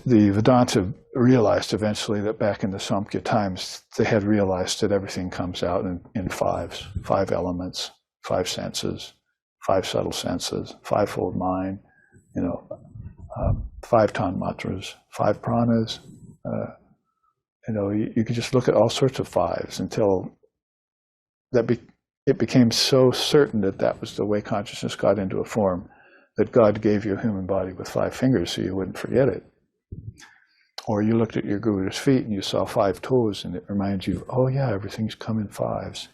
the Vedanta realized eventually that back in the Samkhya times, they had realized that everything comes out in 5s, 5 elements, 5 senses, 5 subtle senses, 5-fold mind, 5 tanmatras, 5 pranas. You could just look at all sorts of 5s until it became so certain that was the way consciousness got into a form, that God gave you a human body with 5 fingers so you wouldn't forget it. Or you looked at your guru's feet and you saw 5 toes, and it reminds you, oh yeah, everything's come in 5s.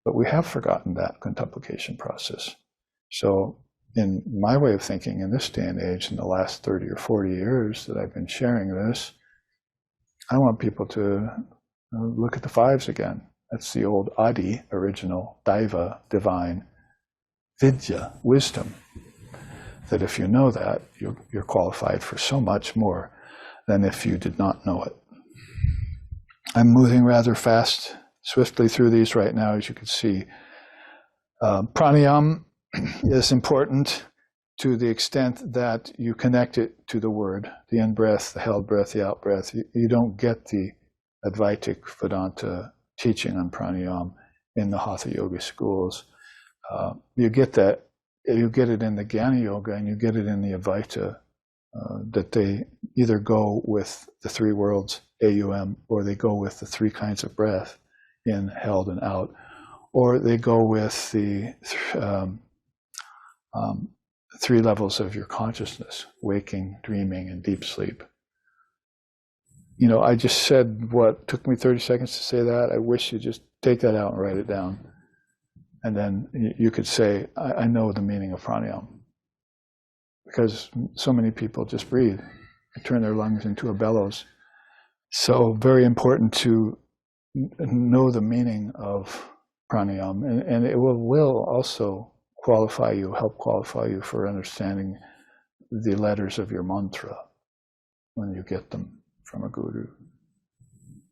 But we have forgotten that quintuplication process. So in my way of thinking in this day and age, in the last 30 or 40 years that I've been sharing this, I want people to look at the 5s again. That's the old Adi, original, Daiva, divine, Vidya, wisdom. That if you know that, you're qualified for so much more than if you did not know it. I'm moving rather swiftly through these right now, as you can see. Pranayama is important to the extent that you connect it to the word, the in-breath, the held breath, the out-breath. You don't get the Advaitic Vedanta teaching on pranayama in the Hatha Yoga schools. You get that. You get it in the Jnana Yoga and you get it in the Advaita, that they either go with the 3 worlds, AUM, or they go with the 3 kinds of breath, in, held, and out, or they go with the 3 levels of your consciousness, waking, dreaming, and deep sleep. I just said what took me 30 seconds to say that. I wish you'd just take that out and write it down. And then you could say, I know the meaning of pranayama. Because so many people just breathe and turn their lungs into a bellows. So very important to know the meaning of pranayama. And it will also help qualify you for understanding the letters of your mantra when you get them from a guru.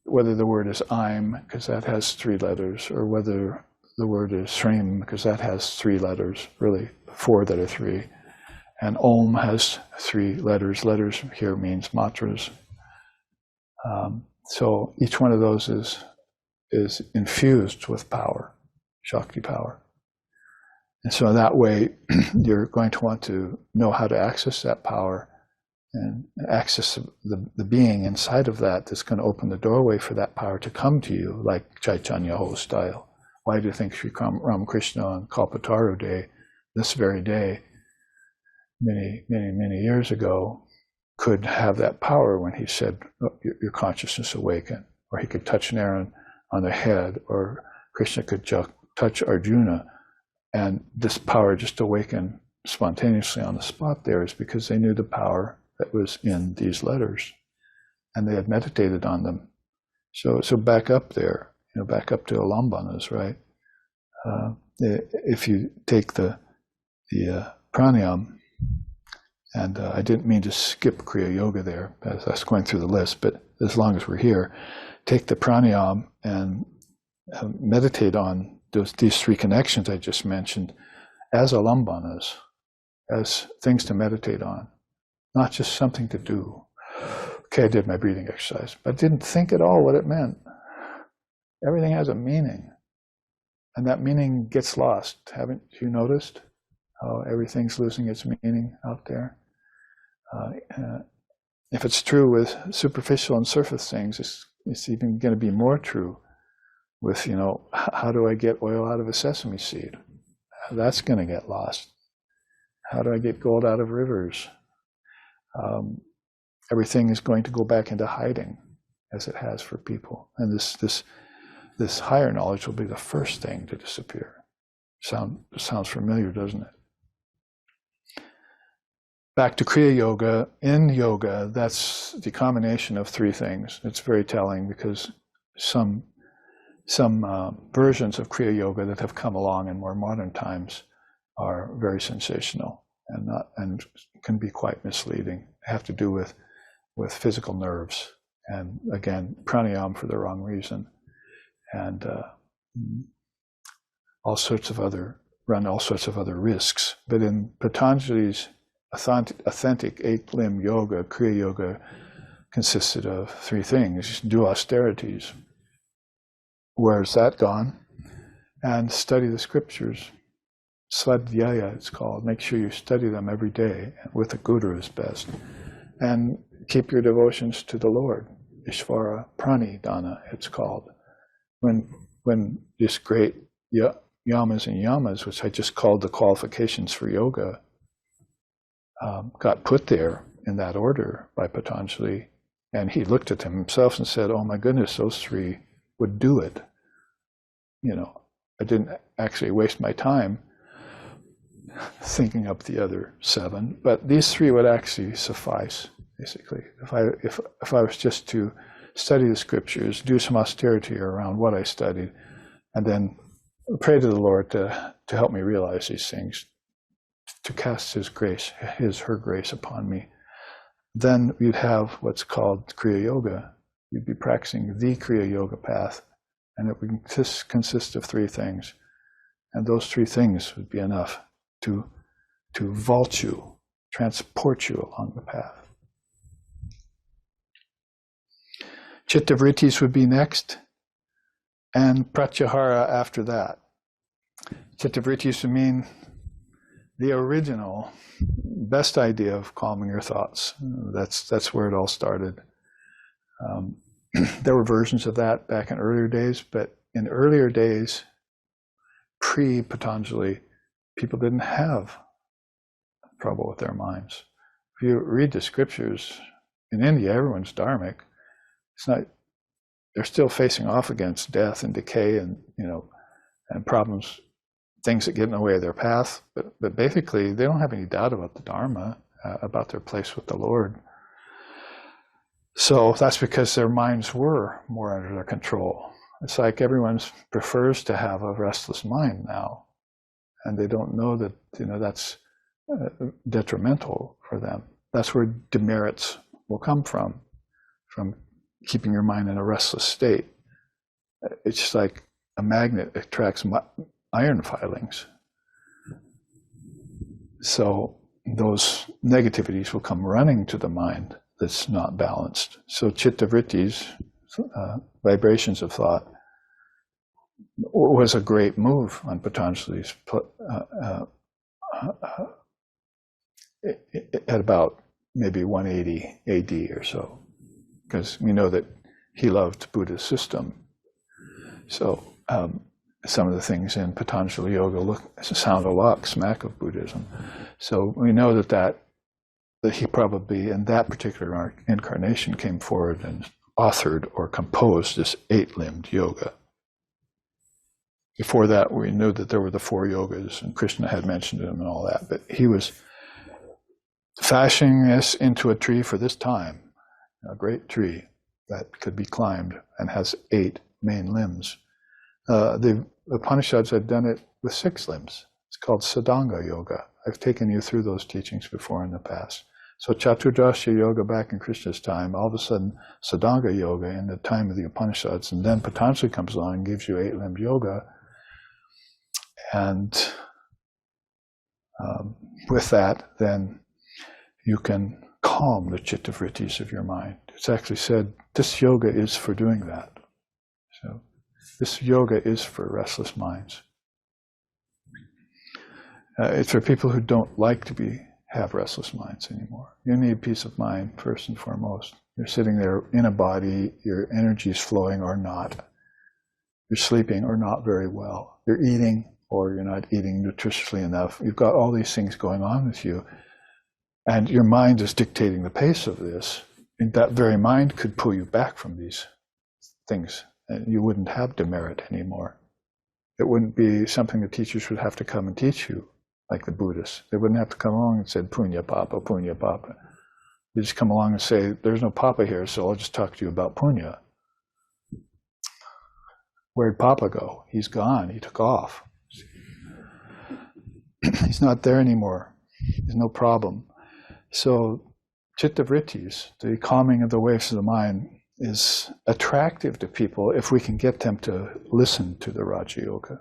Whether the word is I'm, because that has 3 letters, or whether the word is Srim, because that has 3 letters, really 4 that are 3. And Om has 3 letters. Letters here means mantras. So each one of those is infused with power, Shakti power. And so that way, you're going to want to know how to access that power and access the being inside of that's going to open the doorway for that power to come to you, like Chaitanya Ho style. Why do you think Sri Ramakrishna on Kalpataru Day, this very day, many years ago, could have that power when he said, your consciousness awaken, or he could touch Narayan on the head, or Krishna could touch Arjuna, and this power just awakened spontaneously on the spot there, is because they knew the power that was in these letters, and they had meditated on them. So back up there, back up to Alambanas, right? If you take the pranayam, and I didn't mean to skip Kriya Yoga there as I was going through the list, but as long as we're here, take the pranayam and meditate on these three connections I just mentioned as alambanas, as things to meditate on, not just something to do. Okay, I did my breathing exercise, but I didn't think at all what it meant. Everything has a meaning, and that meaning gets lost. Haven't you noticed how everything's losing its meaning out there? If it's true with superficial and surface things, it's even going to be more true with, how do I get oil out of a sesame seed? That's going to get lost. How do I get gold out of rivers? Everything is going to go back into hiding, as it has for people. And this higher knowledge will be the first thing to disappear. Sounds familiar, doesn't it? Back to Kriya Yoga. In yoga, that's the combination of three things. It's very telling because some versions of Kriya Yoga that have come along in more modern times are very sensational and can be quite misleading. They have to do with physical nerves, and again, pranayam for the wrong reason, and all sorts of other risks. But in Patanjali's authentic 8-limb yoga, Kriya Yoga, consisted of three things: do austerities. Where's that gone? And study the scriptures. Svadhyaya, it's called. Make sure you study them every day, with a guru is best. And keep your devotions to the Lord. Ishvara Pranidhana, it's called. When this great yamas and yamas, which I just called the qualifications for yoga, got put there in that order by Patanjali, and he looked at them himself and said, oh my goodness, those three would do it. I didn't actually waste my time thinking up the other 7, but these 3 would actually suffice, basically. If I was just to study the scriptures, do some austerity around what I studied, and then pray to the Lord to help me realize these things, to cast His grace, her grace upon me, then you'd have what's called Kriya Yoga. You'd be practicing the Kriya Yoga path, and it would consist of 3 things. And those 3 things would be enough to vault you, transport you along the path. Chittavrittis would be next, and pratyahara after that. Chittavrittis would mean the original best idea of calming your thoughts. That's where it all started. There were versions of that back in earlier days, but in earlier days, pre-Patanjali, people didn't have trouble with their minds. If you read the scriptures, in India, everyone's dharmic. It's not, they're still facing off against death and decay and problems, things that get in the way of their path, but basically they don't have any doubt about the Dharma, about their place with the Lord. So that's because their minds were more under their control. It's like everyone prefers to have a restless mind now, and they don't know that that's detrimental for them. That's where demerits will come from keeping your mind in a restless state. It's just like a magnet attracts iron filings. So those negativities will come running to the mind that's not balanced. So chittavrittis, vibrations of thought, was a great move on Patanjali's at about maybe 180 AD or so, because we know that he loved Buddha's system. So some of the things in Patanjali Yoga sound a lot smack of Buddhism. So we know that he probably, in that particular incarnation, came forward and authored or composed this 8-limbed yoga. Before that, we knew that there were the 4 yogas, and Krishna had mentioned them and all that, but he was fashioning this into a tree for this time, a great tree that could be climbed and has 8 main limbs. The the Upanishads had done it with 6 limbs. It's called Sadanga Yoga. I've taken you through those teachings before in the past. So Chaturdasya Yoga back in Krishna's time, all of a sudden Sadanga Yoga in the time of the Upanishads, and then Patanjali comes along and gives you 8-limbed yoga. And with that, then you can calm the chitta vrittis of your mind. It's actually said this yoga is for doing that. So this yoga is for restless minds. It's for people who don't like to have restless minds anymore. You need peace of mind first and foremost. You're sitting there in a body, your energy is flowing or not. You're sleeping or not very well. You're eating or you're not eating nutritiously enough. You've got all these things going on with you. And your mind is dictating the pace of this. And that very mind could pull you back from these things. And you wouldn't have demerit anymore. It wouldn't be something the teachers would have to come and teach you, like the Buddhists. They wouldn't have to come along and say, punya papa, punya papa. They just come along and say, there's no papa here, so I'll just talk to you about punya. Where'd Papa go? He's gone. He took off. He's not there anymore. There's no problem. So chitta vrittis, the calming of the waves of the mind, is attractive to people if we can get them to listen to the Raja Yoga.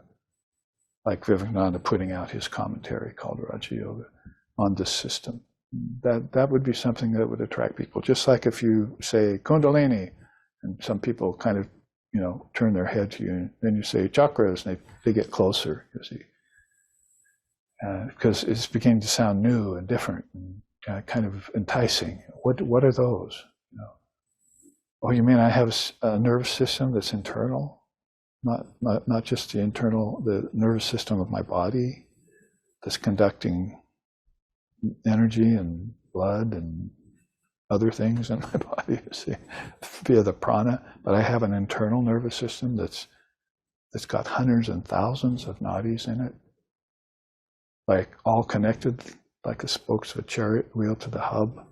Like Vivekananda putting out his commentary called Raja Yoga on this system. That would be something that would attract people. Just like if you say Kundalini, and some people kind of, turn their head to you, and then you say chakras, and they get closer, you see. Because it's beginning to sound new and different and kind of enticing. What are those? Oh, you mean I have a nervous system that's internal? Not just the nervous system of my body that's conducting energy and blood and other things in my body, you see, via the prana, but I have an internal nervous system that's got hundreds and thousands of nadis in it, like all connected, like the spokes of a chariot wheel to the hub,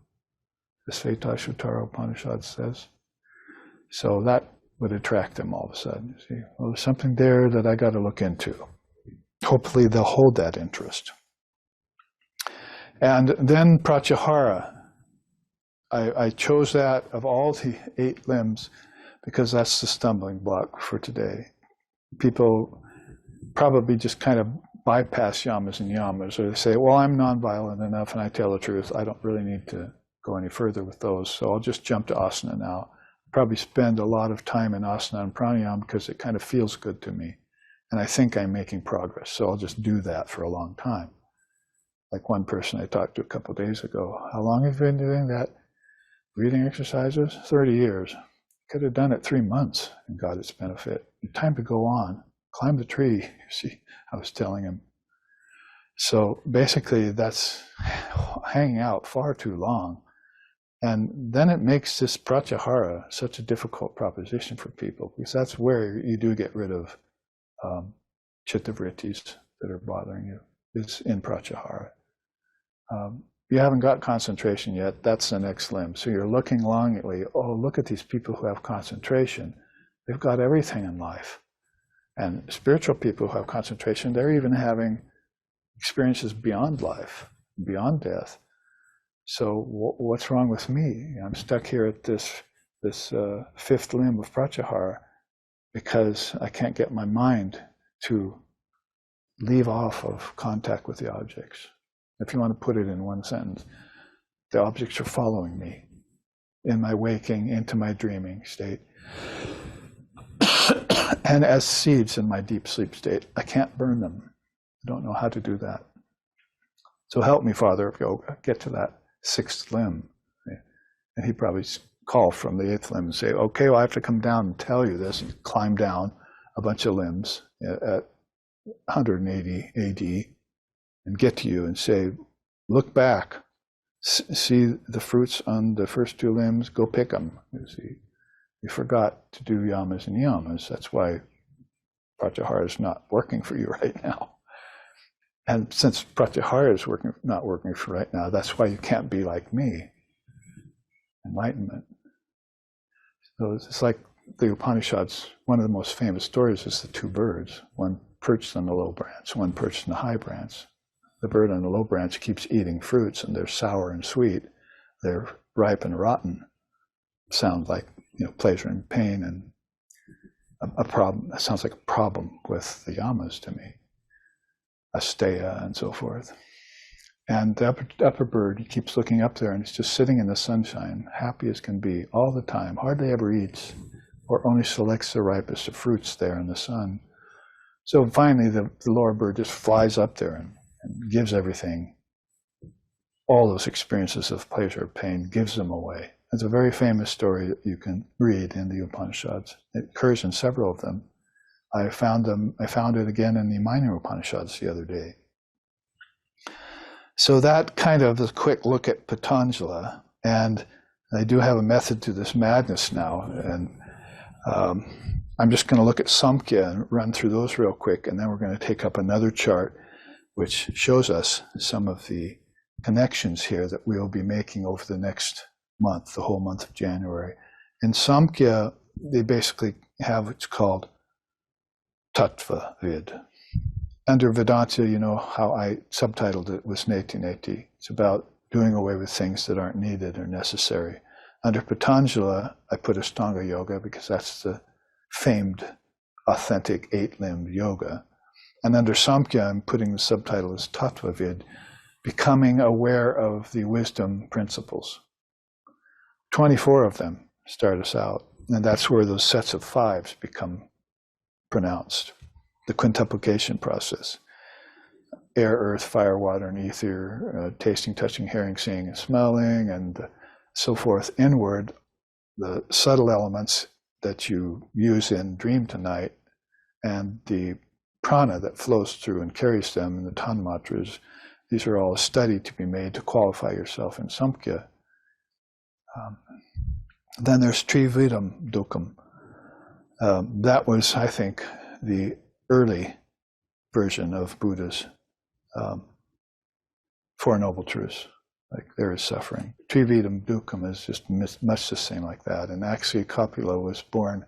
the Svetasvatara Upanishad says. So that would attract them all of a sudden. You see, well, there's something there that I got to look into. Hopefully they'll hold that interest. And then pratyahara. I chose that of all the 8 limbs because that's the stumbling block for today. People probably just kind of bypass yamas and yamas, or they say, well, I'm nonviolent enough and I tell the truth. I don't really need to go any further with those, so I'll just jump to asana now. Probably spend a lot of time in asana and pranayama because it kind of feels good to me. And I think I'm making progress, so I'll just do that for a long time. Like one person I talked to a couple of days ago, how long have you been doing that? Breathing exercises? 30 years. Could have done it 3 months and got its benefit. Time to go on. Climb the tree, you see, I was telling him. So basically that's hanging out far too long. And then it makes this pratyahara such a difficult proposition for people, because that's where you do get rid of chitta vrittis that are bothering you, is in pratyahara. You haven't got concentration yet, that's the next limb. So you're looking longingly, oh, look at these people who have concentration. They've got everything in life. And spiritual people who have concentration, they're even having experiences beyond life, beyond death. So what's wrong with me? I'm stuck here at this 5th limb of pratyahara because I can't get my mind to leave off of contact with the objects. If you want to put it in one sentence, the objects are following me in my waking, into my dreaming state. And as seeds in my deep sleep state, I can't burn them. I don't know how to do that. So help me, Father of Yoga, get to that 6th limb. And he'd probably call from the 8th limb and say, okay, well, I have to come down and tell you this. And climb down a bunch of limbs at 180 AD and get to you and say, look back, see the fruits on the first 2 limbs, go pick them. You see, you forgot to do yamas and niyamas. That's why pratyahara is not working for you right now. And since pratyahara is not working for right now, that's why you can't be like me. Enlightenment. So it's like the Upanishads, one of the most famous stories is the two birds, one perched on the low branch, one perched on the high branch. The bird on the low branch keeps eating fruits, and they're sour and sweet. They're ripe and rotten. Sound like, pleasure and pain, and a problem. That sounds like a problem with the yamas to me, asteya and so forth. And the upper bird, he keeps looking up there, and he's just sitting in the sunshine, happy as can be all the time, hardly ever eats, or only selects the ripest of fruits there in the sun. So finally, the lower bird just flies up there and gives everything, all those experiences of pleasure, pain, gives them away. It's a very famous story that you can read in the Upanishads. It occurs in several of them. I found it again in the minor Upanishads the other day. So that kind of a quick look at Patanjala, and I do have a method to this madness now, and I'm just going to look at Samkhya and run through those real quick, and then we're going to take up another chart which shows us some of the connections here that we'll be making over the next month, the whole month of January. In Samkhya, they basically have what's called Tattva Vid. Under Vedanta, you know how I subtitled it was Neti Neti. It's about doing away with things that aren't needed or necessary. Under Patanjala, I put Ashtanga Yoga because that's the famed, authentic 8-limbed yoga. And under Samkhya, I'm putting the subtitle as Tattva Vid, becoming aware of the wisdom principles. 24 of them start us out, and that's where those sets of 5s become pronounced. The quintuplication process: air, earth, fire, water, and ether, tasting, touching, hearing, seeing, and smelling, and so forth. Inward, the subtle elements that you use in Dream Tonight, and the prana that flows through and carries them in the tanmatras. These are all a study to be made to qualify yourself in Samkhya. Then there's Trividam Dukkam. That was, I think, the early version of Buddha's Four Noble Truths. Like, there is suffering. Trividam Dukkam is just much the same like that. And actually, Kapila was born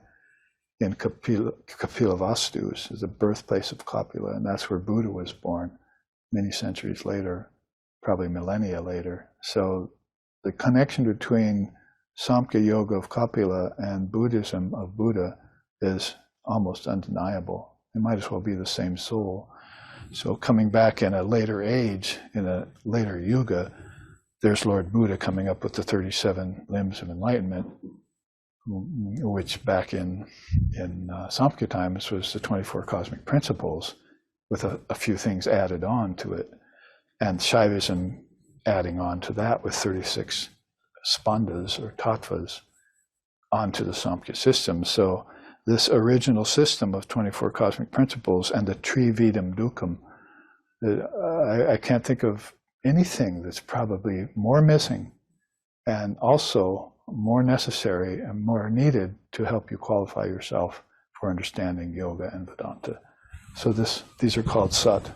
in Kapilavastu, is the birthplace of Kapila, and that's where Buddha was born many centuries later, probably millennia later. So the connection between Samkhya Yoga of Kapila and Buddhism of Buddha is almost undeniable. It might as well be the same soul. So coming back in a later age, in a later yuga, there's Lord Buddha coming up with the 37 limbs of enlightenment, which back in Samkhya times was the 24 cosmic principles with a few things added on to it, and Shaivism adding on to that with 36 spandas or tattvas onto the Samkhya system. So this original system of 24 cosmic principles and the Trividam Dukkam, I can't think of anything that's probably more missing and also more necessary and more needed to help you qualify yourself for understanding yoga and Vedanta. So these are called Sat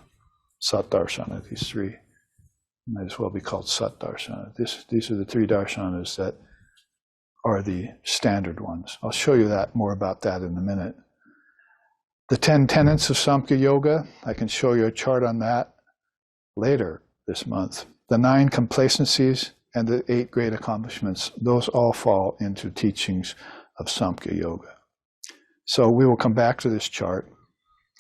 Darshana, these three. Might as well be called Sat Darshana. These are the 3 darshanas that are the standard ones. I'll show you that more about that in a minute. The 10 tenets of Samkhya Yoga, I can show you a chart on that later this month. The 9 complacencies and the 8 great accomplishments, those all fall into teachings of Samkhya Yoga. So we will come back to this chart,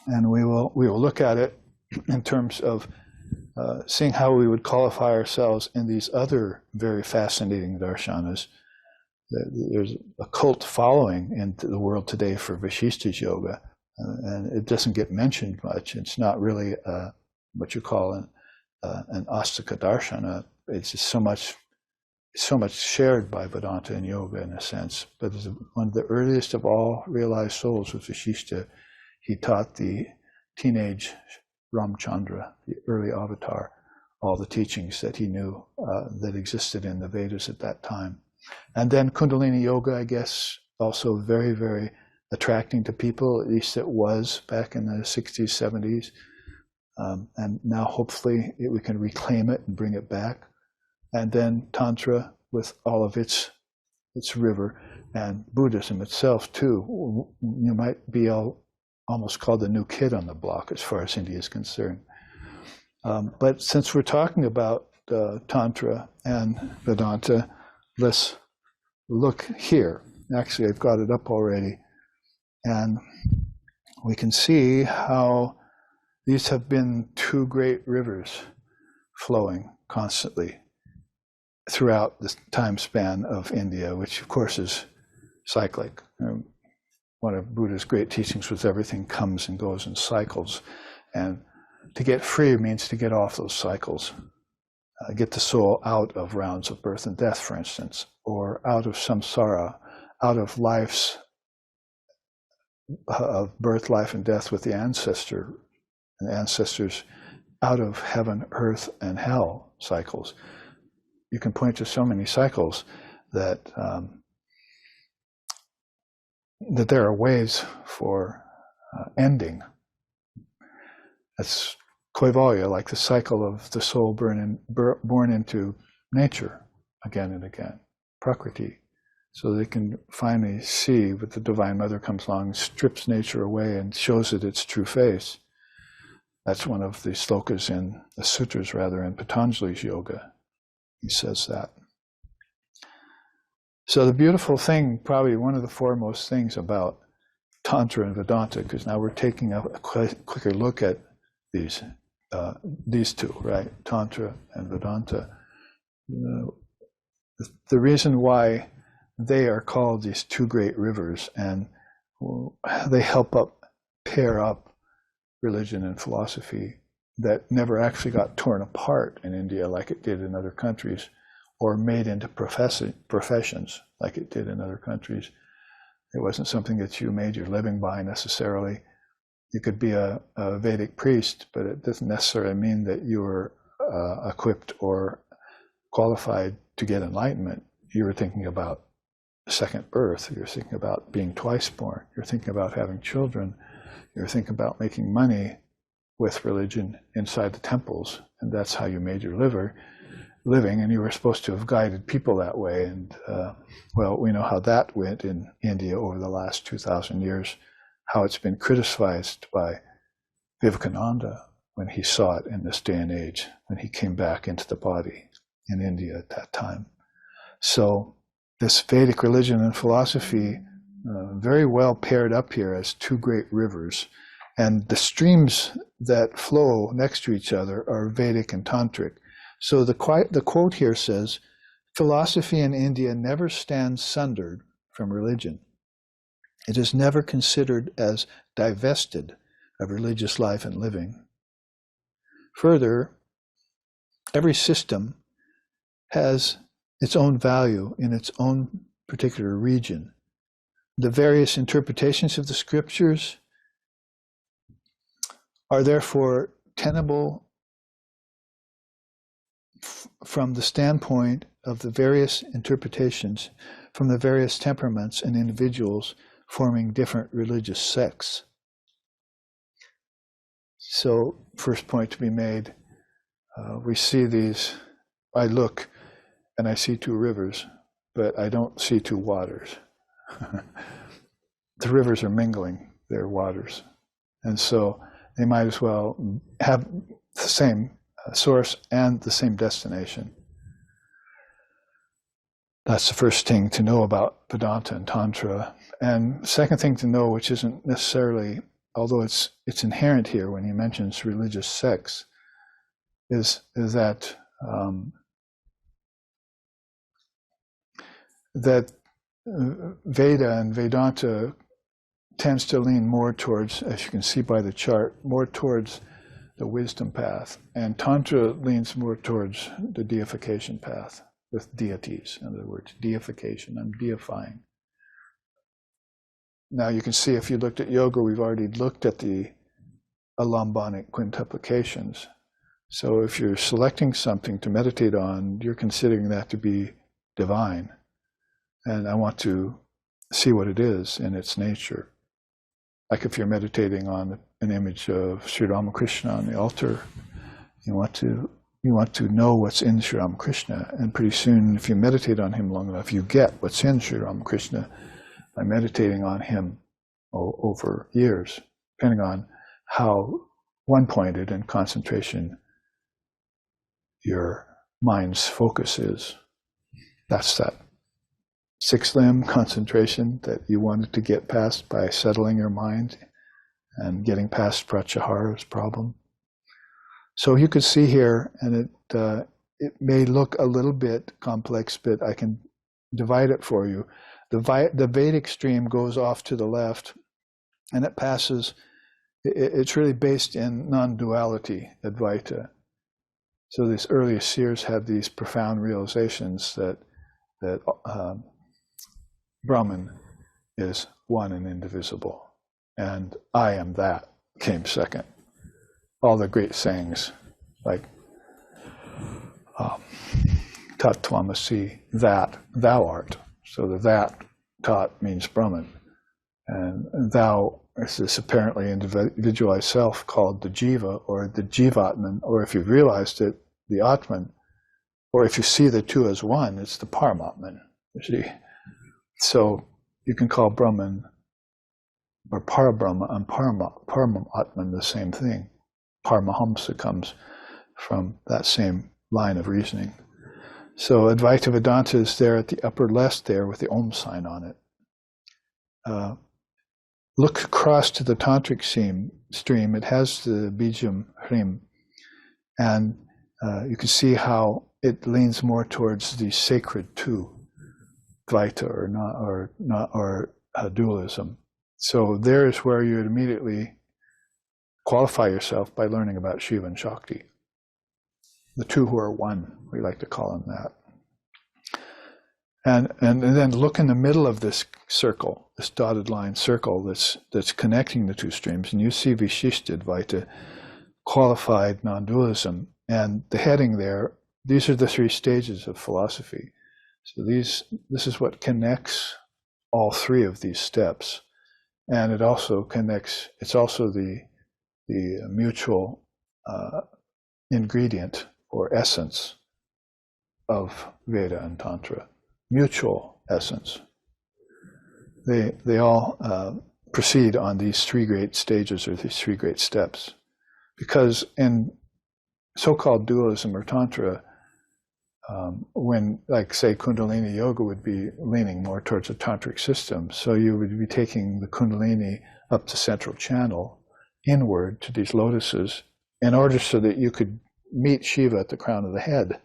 and we will look at it in terms of seeing how we would qualify ourselves in these other very fascinating darshanas. There's a cult following in the world today for Vishishta Yoga, and it doesn't get mentioned much. It's not really what you call an Astika Darshana. It's just so much shared by Vedanta and yoga in a sense. But as one of the earliest of all realized souls was Vishishta. He taught the teenage Ramchandra, the early avatar, all the teachings that he knew that existed in the Vedas at that time. And then Kundalini Yoga, I guess, also very, very attracting to people, at least it was back in the 60s, 70s. And now hopefully we can reclaim it and bring it back. And then Tantra with all of its river. And Buddhism itself, too, you might be almost called the new kid on the block as far as India is concerned. But since we're talking about Tantra and Vedanta, let's look here. Actually, I've got it up already. And we can see how these have been two great rivers flowing constantly throughout the time span of India, which of course is cyclic. One of Buddha's great teachings was everything comes and goes in cycles. And to get free means to get off those cycles. Get the soul out of rounds of birth and death, for instance, or out of samsara, out of life's of birth, life, and death with the ancestors, out of heaven, earth, and hell cycles. You can point to so many cycles that that there are ways for ending. That's Kaivalya, like the cycle of the soul born into nature again and again, Prakriti. So they can finally see, but the Divine Mother comes along, strips nature away and shows it its true face. That's one of the slokas in the sutras, rather, in Patanjali's yoga. He says that. So the beautiful thing, probably one of the foremost things about Tantra and Vedanta, because now we're taking a quicker look at these two, right? Tantra and Vedanta. The reason why they are called these two great rivers, and they help pair up religion and philosophy that never actually got torn apart in India like it did in other countries, or made into professions like it did in other countries. It wasn't something that you made your living by necessarily. You could be a Vedic priest, but it doesn't necessarily mean that you were equipped or qualified to get enlightenment. You were thinking about second birth. You're thinking about being twice born. You're thinking about having children. You're thinking about making money with religion inside the temples, and that's how you made your living, and you were supposed to have guided people that way. And well, we know how that went in India over the last 2,000 years, how it's been criticized by Vivekananda when he saw it in this day and age, when he came back into the body in India at that time. So this Vedic religion and philosophy very well paired up here as two great rivers, and the streams that flow next to each other are Vedic and Tantric. So the quote here says, "Philosophy in India never stands sundered from religion. It is never considered as divested of religious life and living. Further, every system has its own value in its own particular region. The various interpretations of the scriptures are therefore tenable from the standpoint of the various interpretations from the various temperaments and individuals forming different religious sects." So, first point to be made, we see these, I look and I see two rivers, but I don't see two waters. The rivers are mingling their waters. And so they might as well have the same source and the same destination. That's the first thing to know about Vedanta and Tantra. And second thing to know, which isn't necessarily, although it's inherent here when he mentions religious sects, is that that Veda and Vedanta tends to lean more towards, as you can see by the chart, more towards the wisdom path, and Tantra leans more towards the deification path with deities. In other words, deification. I'm deifying. Now you can see, if you looked at yoga, we've already looked at the alambanic quintuplications. So if you're selecting something to meditate on, you're considering that to be divine. And I want to see what it is in its nature. Like if you're meditating on an image of Sri Ramakrishna on the altar, you want to You want to know what's in Sri Ramakrishna, and pretty soon, if you meditate on him long enough, you get what's in Sri Ramakrishna by meditating on him over years, depending on how one-pointed in concentration your mind's focus is. That's that six-limb concentration that you wanted to get past by settling your mind and getting past Pratyahara's problem. So you could see here, and it may look a little bit complex, but I can divide it for you. The Vedic stream goes off to the left, and it passes. It's really based in non-duality, Advaita. So these earliest seers had these profound realizations that Brahman is one and indivisible, and I am that came second. All the great sayings like Tat Tvamasi, that thou art. So the that Tat means Brahman, and thou is this apparently individualized self called the Jiva or the Jivatman, or if you've realized it, the Atman, or if you see the two as one, it's the Paramatman. You see, so you can call Brahman or Parabrahma and Paramatman the same thing. Paramahamsa comes from that same line of reasoning. So Advaita Vedanta is there at the upper left there with the Om sign on it. Look across to the Tantric stream. It has the Bijam Hrim, and you can see how it leans more towards the sacred two, Dvaita or dualism. So there's where you would immediately qualify yourself by learning about Shiva and Shakti, the two who are one. We like to call them that. And then look in the middle of this circle, this dotted line circle that's connecting the two streams, and you see Vishishta Advaita, qualified non-dualism, and the heading there. These are the three stages of philosophy. So this is what connects all three of these steps, and it also connects. It's also the mutual ingredient or essence of Veda and Tantra. Mutual essence. They all proceed on these three great stages or these three great steps, because in so-called dualism or Tantra, when, like, say, Kundalini Yoga would be leaning more towards a tantric system, so you would be taking the Kundalini up the central channel, inward to these lotuses, in order so that you could meet Shiva at the crown of the head.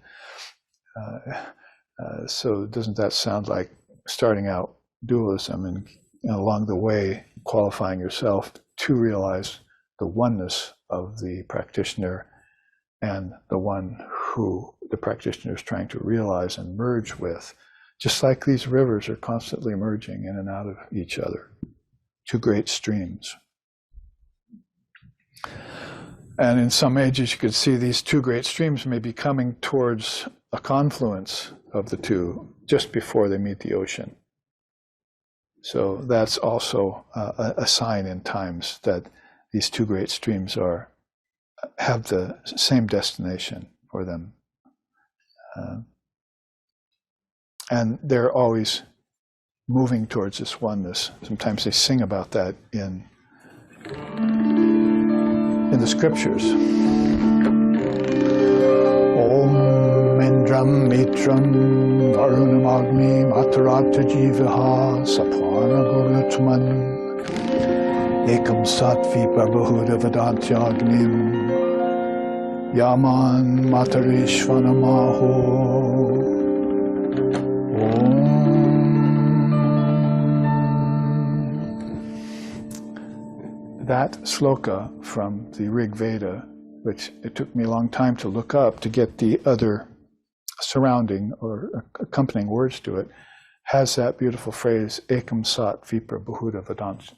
So doesn't that sound like starting out dualism and along the way qualifying yourself to realize the oneness of the practitioner and the one who the practitioner is trying to realize and merge with, just like these rivers are constantly merging in and out of each other, two great streams. And in some ages you could see these two great streams may be coming towards a confluence of the two just before they meet the ocean. So that's also a sign in times that these two great streams have the same destination for them. And they're always moving towards this oneness. Sometimes they sing about that in the scriptures. Om Indram Mitram Varunam Agni Matarata Jivaha Sapana Gurutman Ekam Satvi Prabhuda Vedantyagnim Yaman Matarishvanamaho. That sloka from the Rig Veda, which it took me a long time to look up to get the other surrounding or accompanying words to it, has that beautiful phrase, Ekam Sat Vipra Bahuda Vedant.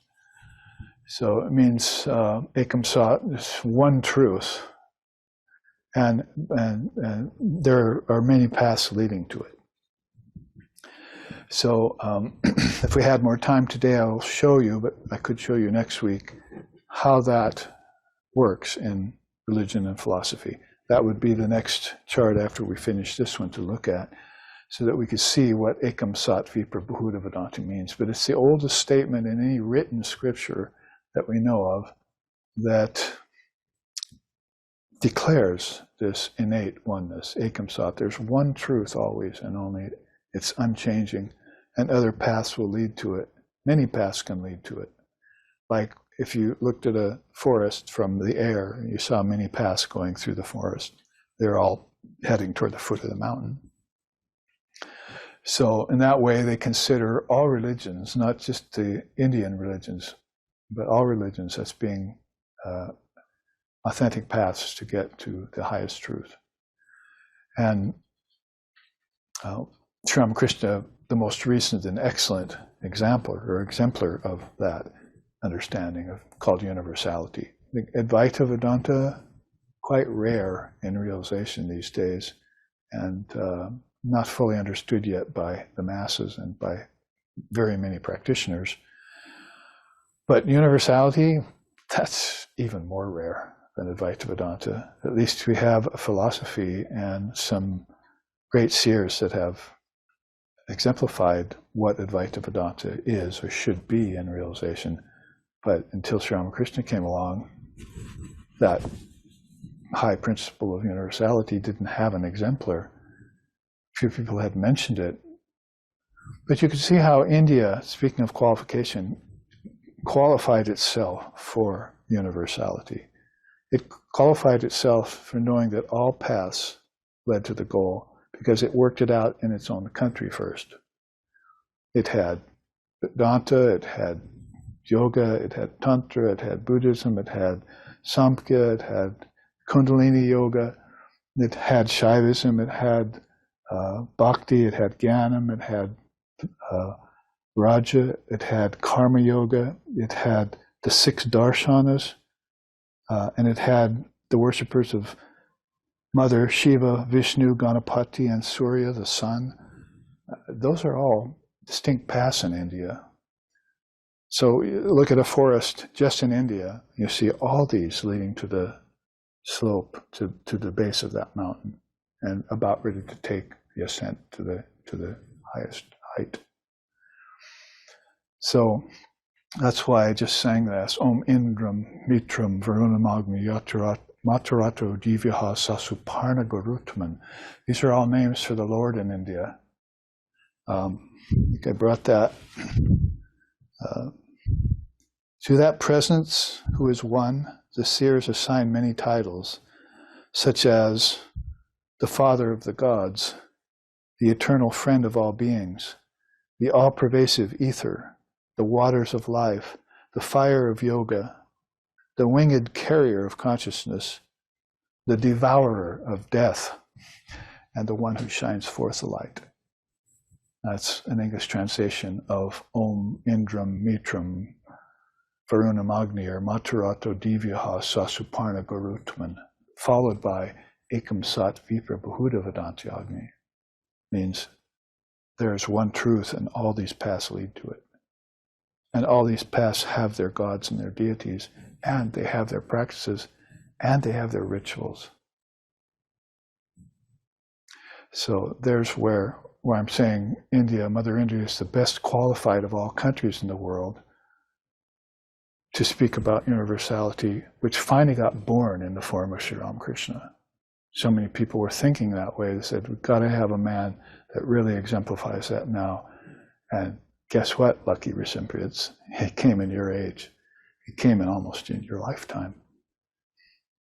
So it means Ekam Sat is one truth, and there are many paths leading to it. So if we had more time today, I will show you, but I could show you next week, how that works in religion and philosophy. that would be the next chart after we finish this one to look at, so that we could see what Ekam Sat Vipra Bahuta Vedanta means. But it's the oldest statement in any written scripture that we know of that declares this innate oneness, Ekam Sat. There's one truth always and only. It's unchanging, and other paths will lead to it. Many paths can lead to it. Like if you looked at a forest from the air, and you saw many paths going through the forest. They're all heading toward the foot of the mountain. So in that way, they consider all religions, not just the Indian religions, but all religions as being authentic paths to get to the highest truth. And Sri Ramakrishna, the most recent and excellent exemplar of that understanding called universality. The Advaita Vedanta, quite rare in realization these days, and not fully understood yet by the masses and by very many practitioners. But universality, that's even more rare than Advaita Vedanta. At least we have a philosophy and some great seers that have exemplified what Advaita Vedanta is or should be in realization. But until Sri Ramakrishna came along, that high principle of universality didn't have an exemplar. Few people had mentioned it. But you can see how India, speaking of qualification, qualified itself for universality. It qualified itself for knowing that all paths led to the goal because it worked it out in its own country first. It had Vedanta, it had yoga, it had Tantra, it had Buddhism, it had Samkhya, it had Kundalini Yoga, it had Shaivism, it had Bhakti, it had Jnanam, it had Raja, it had Karma Yoga, it had the 6 darshanas, and it had the worshippers of Mother Shiva, Vishnu, Ganapati, and Surya, the sun. Those are all distinct paths in India. So look at a forest just in India, you see all these leading to the slope, to the base of that mountain, and about ready to take the ascent to the highest height. So that's why I just sang that. Om Indram Mitram Varunamagni Matarato Divyaha Sasuparna Garutman. These are all names for the Lord in India. I think I brought that. To that presence, who is one, the seers assign many titles, such as the Father of the Gods, the eternal friend of all beings, the all-pervasive ether, the waters of life, the fire of yoga, the winged carrier of consciousness, the devourer of death, and the one who shines forth the light. That's an English translation of Om Indram Mitram Varunamagni or Matarato Divyaha Sasuparna Garutman, followed by Ekam Sat Vipra Bahuta Vedanta Agni. Means there's one truth and all these paths lead to it. And all these paths have their gods and their deities, and they have their practices, and they have their rituals. So there's where I'm saying India, Mother India, is the best qualified of all countries in the world to speak about universality, which finally got born in the form of Sri Ramakrishna. So many people were thinking that way. They said, we've got to have a man that really exemplifies that now. And guess what, lucky recipients? He came in your age. He came in almost in your lifetime.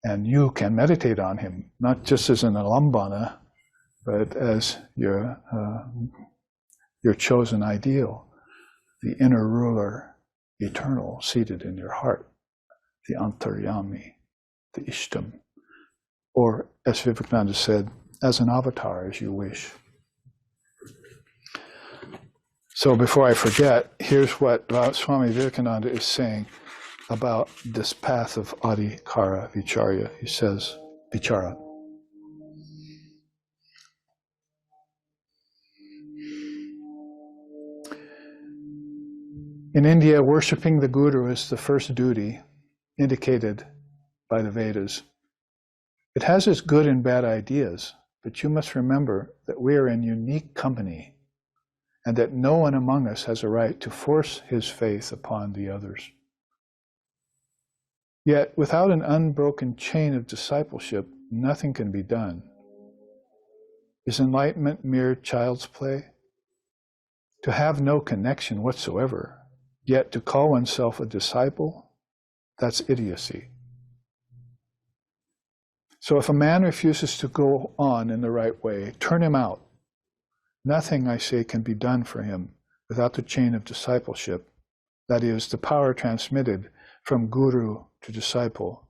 And you can meditate on him, not just as an alambana, but as your chosen ideal, the inner ruler, eternal, seated in your heart, the antaryami, the ishtam, or as Vivekananda said, as an avatar, as you wish. So before I forget, here's what Swami Vivekananda is saying about this path of Adikara Vichara. He says, Vichara. In India, worshipping the Guru is the first duty indicated by the Vedas. It has its good and bad ideas, but you must remember that we are in unique company and that no one among us has a right to force his faith upon the others. Yet, without an unbroken chain of discipleship, nothing can be done. Is enlightenment mere child's play? To have no connection whatsoever, yet to call oneself a disciple, that's idiocy. So if a man refuses to go on in the right way, turn him out. Nothing, I say, can be done for him without the chain of discipleship, that is, the power transmitted from guru to disciple,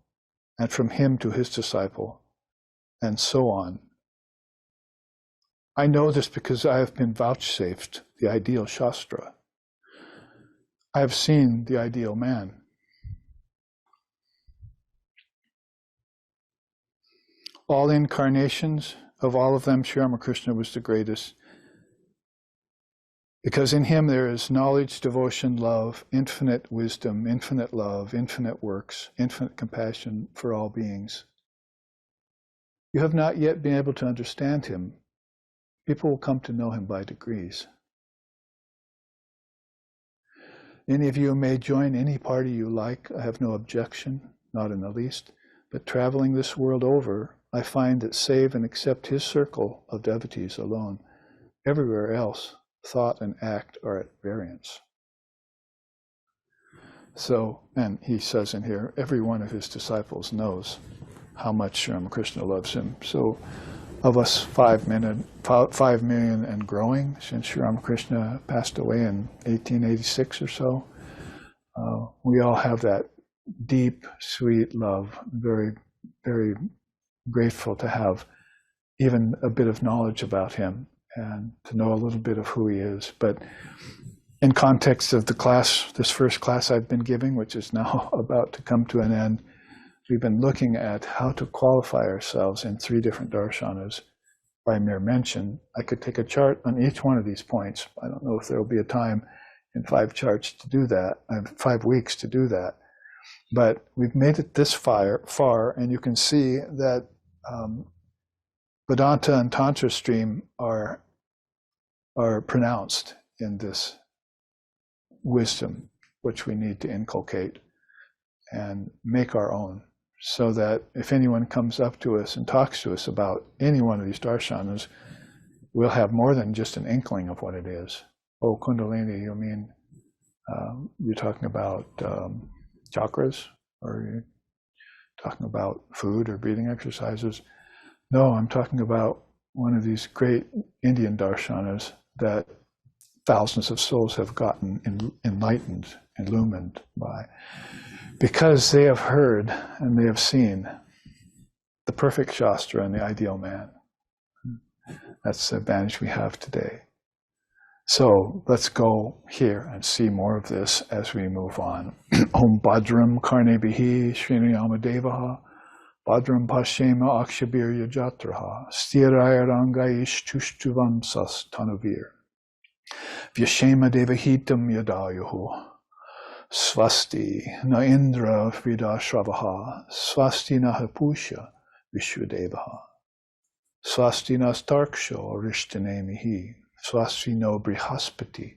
and from him to his disciple, and so on. I know this because I have been vouchsafed the ideal Shastra. I have seen the ideal man. All incarnations, of all of them, Sri Ramakrishna was the greatest, because in him there is knowledge, devotion, love, infinite wisdom, infinite love, infinite works, infinite compassion for all beings. You have not yet been able to understand him. People will come to know him by degrees. Any of you may join any party you like. I have no objection, not in the least. But traveling this world over, I find that save and except his circle of devotees alone, everywhere else, thought and act are at variance. So, and he says in here, every one of his disciples knows how much Sri Ramakrishna loves him. So, of us 5 million and growing, since Sri Ramakrishna passed away in 1886 or so, we all have that deep, sweet love. Very, very grateful to have even a bit of knowledge about him and to know a little bit of who he is. But in context of the class, this first class I've been giving, which is now about to come to an end, we've been looking at how to qualify ourselves in 3 different darshanas by mere mention. I could take a chart on each one of these points. I don't know if there will be a time in 5 charts to do that, 5 weeks to do that. But we've made it this far, and you can see that Vedanta and Tantra stream are pronounced in this wisdom, which we need to inculcate and make our own, so that if anyone comes up to us and talks to us about any one of these darshanas, we'll have more than just an inkling of what it is. Oh, Kundalini, you mean you're talking about chakras, or you're talking about food or breathing exercises? No, I'm talking about one of these great Indian darshanas that thousands of souls have gotten enlightened, illumined by, because they have heard and they have seen the perfect Shastra and the ideal man. That's the advantage we have today. So let's go here and see more of this as we move on. Om Bhadram Karnebihi Sriniyama Devaha Bhadram Pashema Akshabirya Jatraha Sthiraya Rangaish Tushtuvam Sas Tanuvir Vyashema Devahitam Yadayuhu Swasti na Indra Vidashravaha Swasti na Hapusha Vishwadevaha Swasti na Starksho Rishtanemihi Swasti no Brihaspati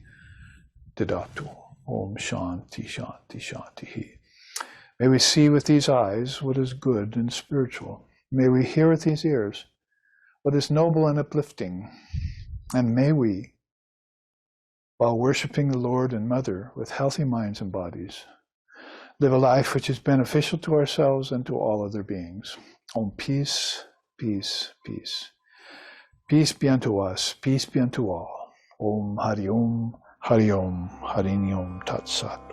Didatu Om Shanti Shanti Shanti. May we see with these eyes what is good and spiritual. May we hear with these ears what is noble and uplifting. And may we, while worshiping the Lord and Mother with healthy minds and bodies, live a life which is beneficial to ourselves and to all other beings. Om peace, peace, peace. Peace be unto us, peace be unto all. Om Hari Om, Hari Om, Hari Om Tat Sat.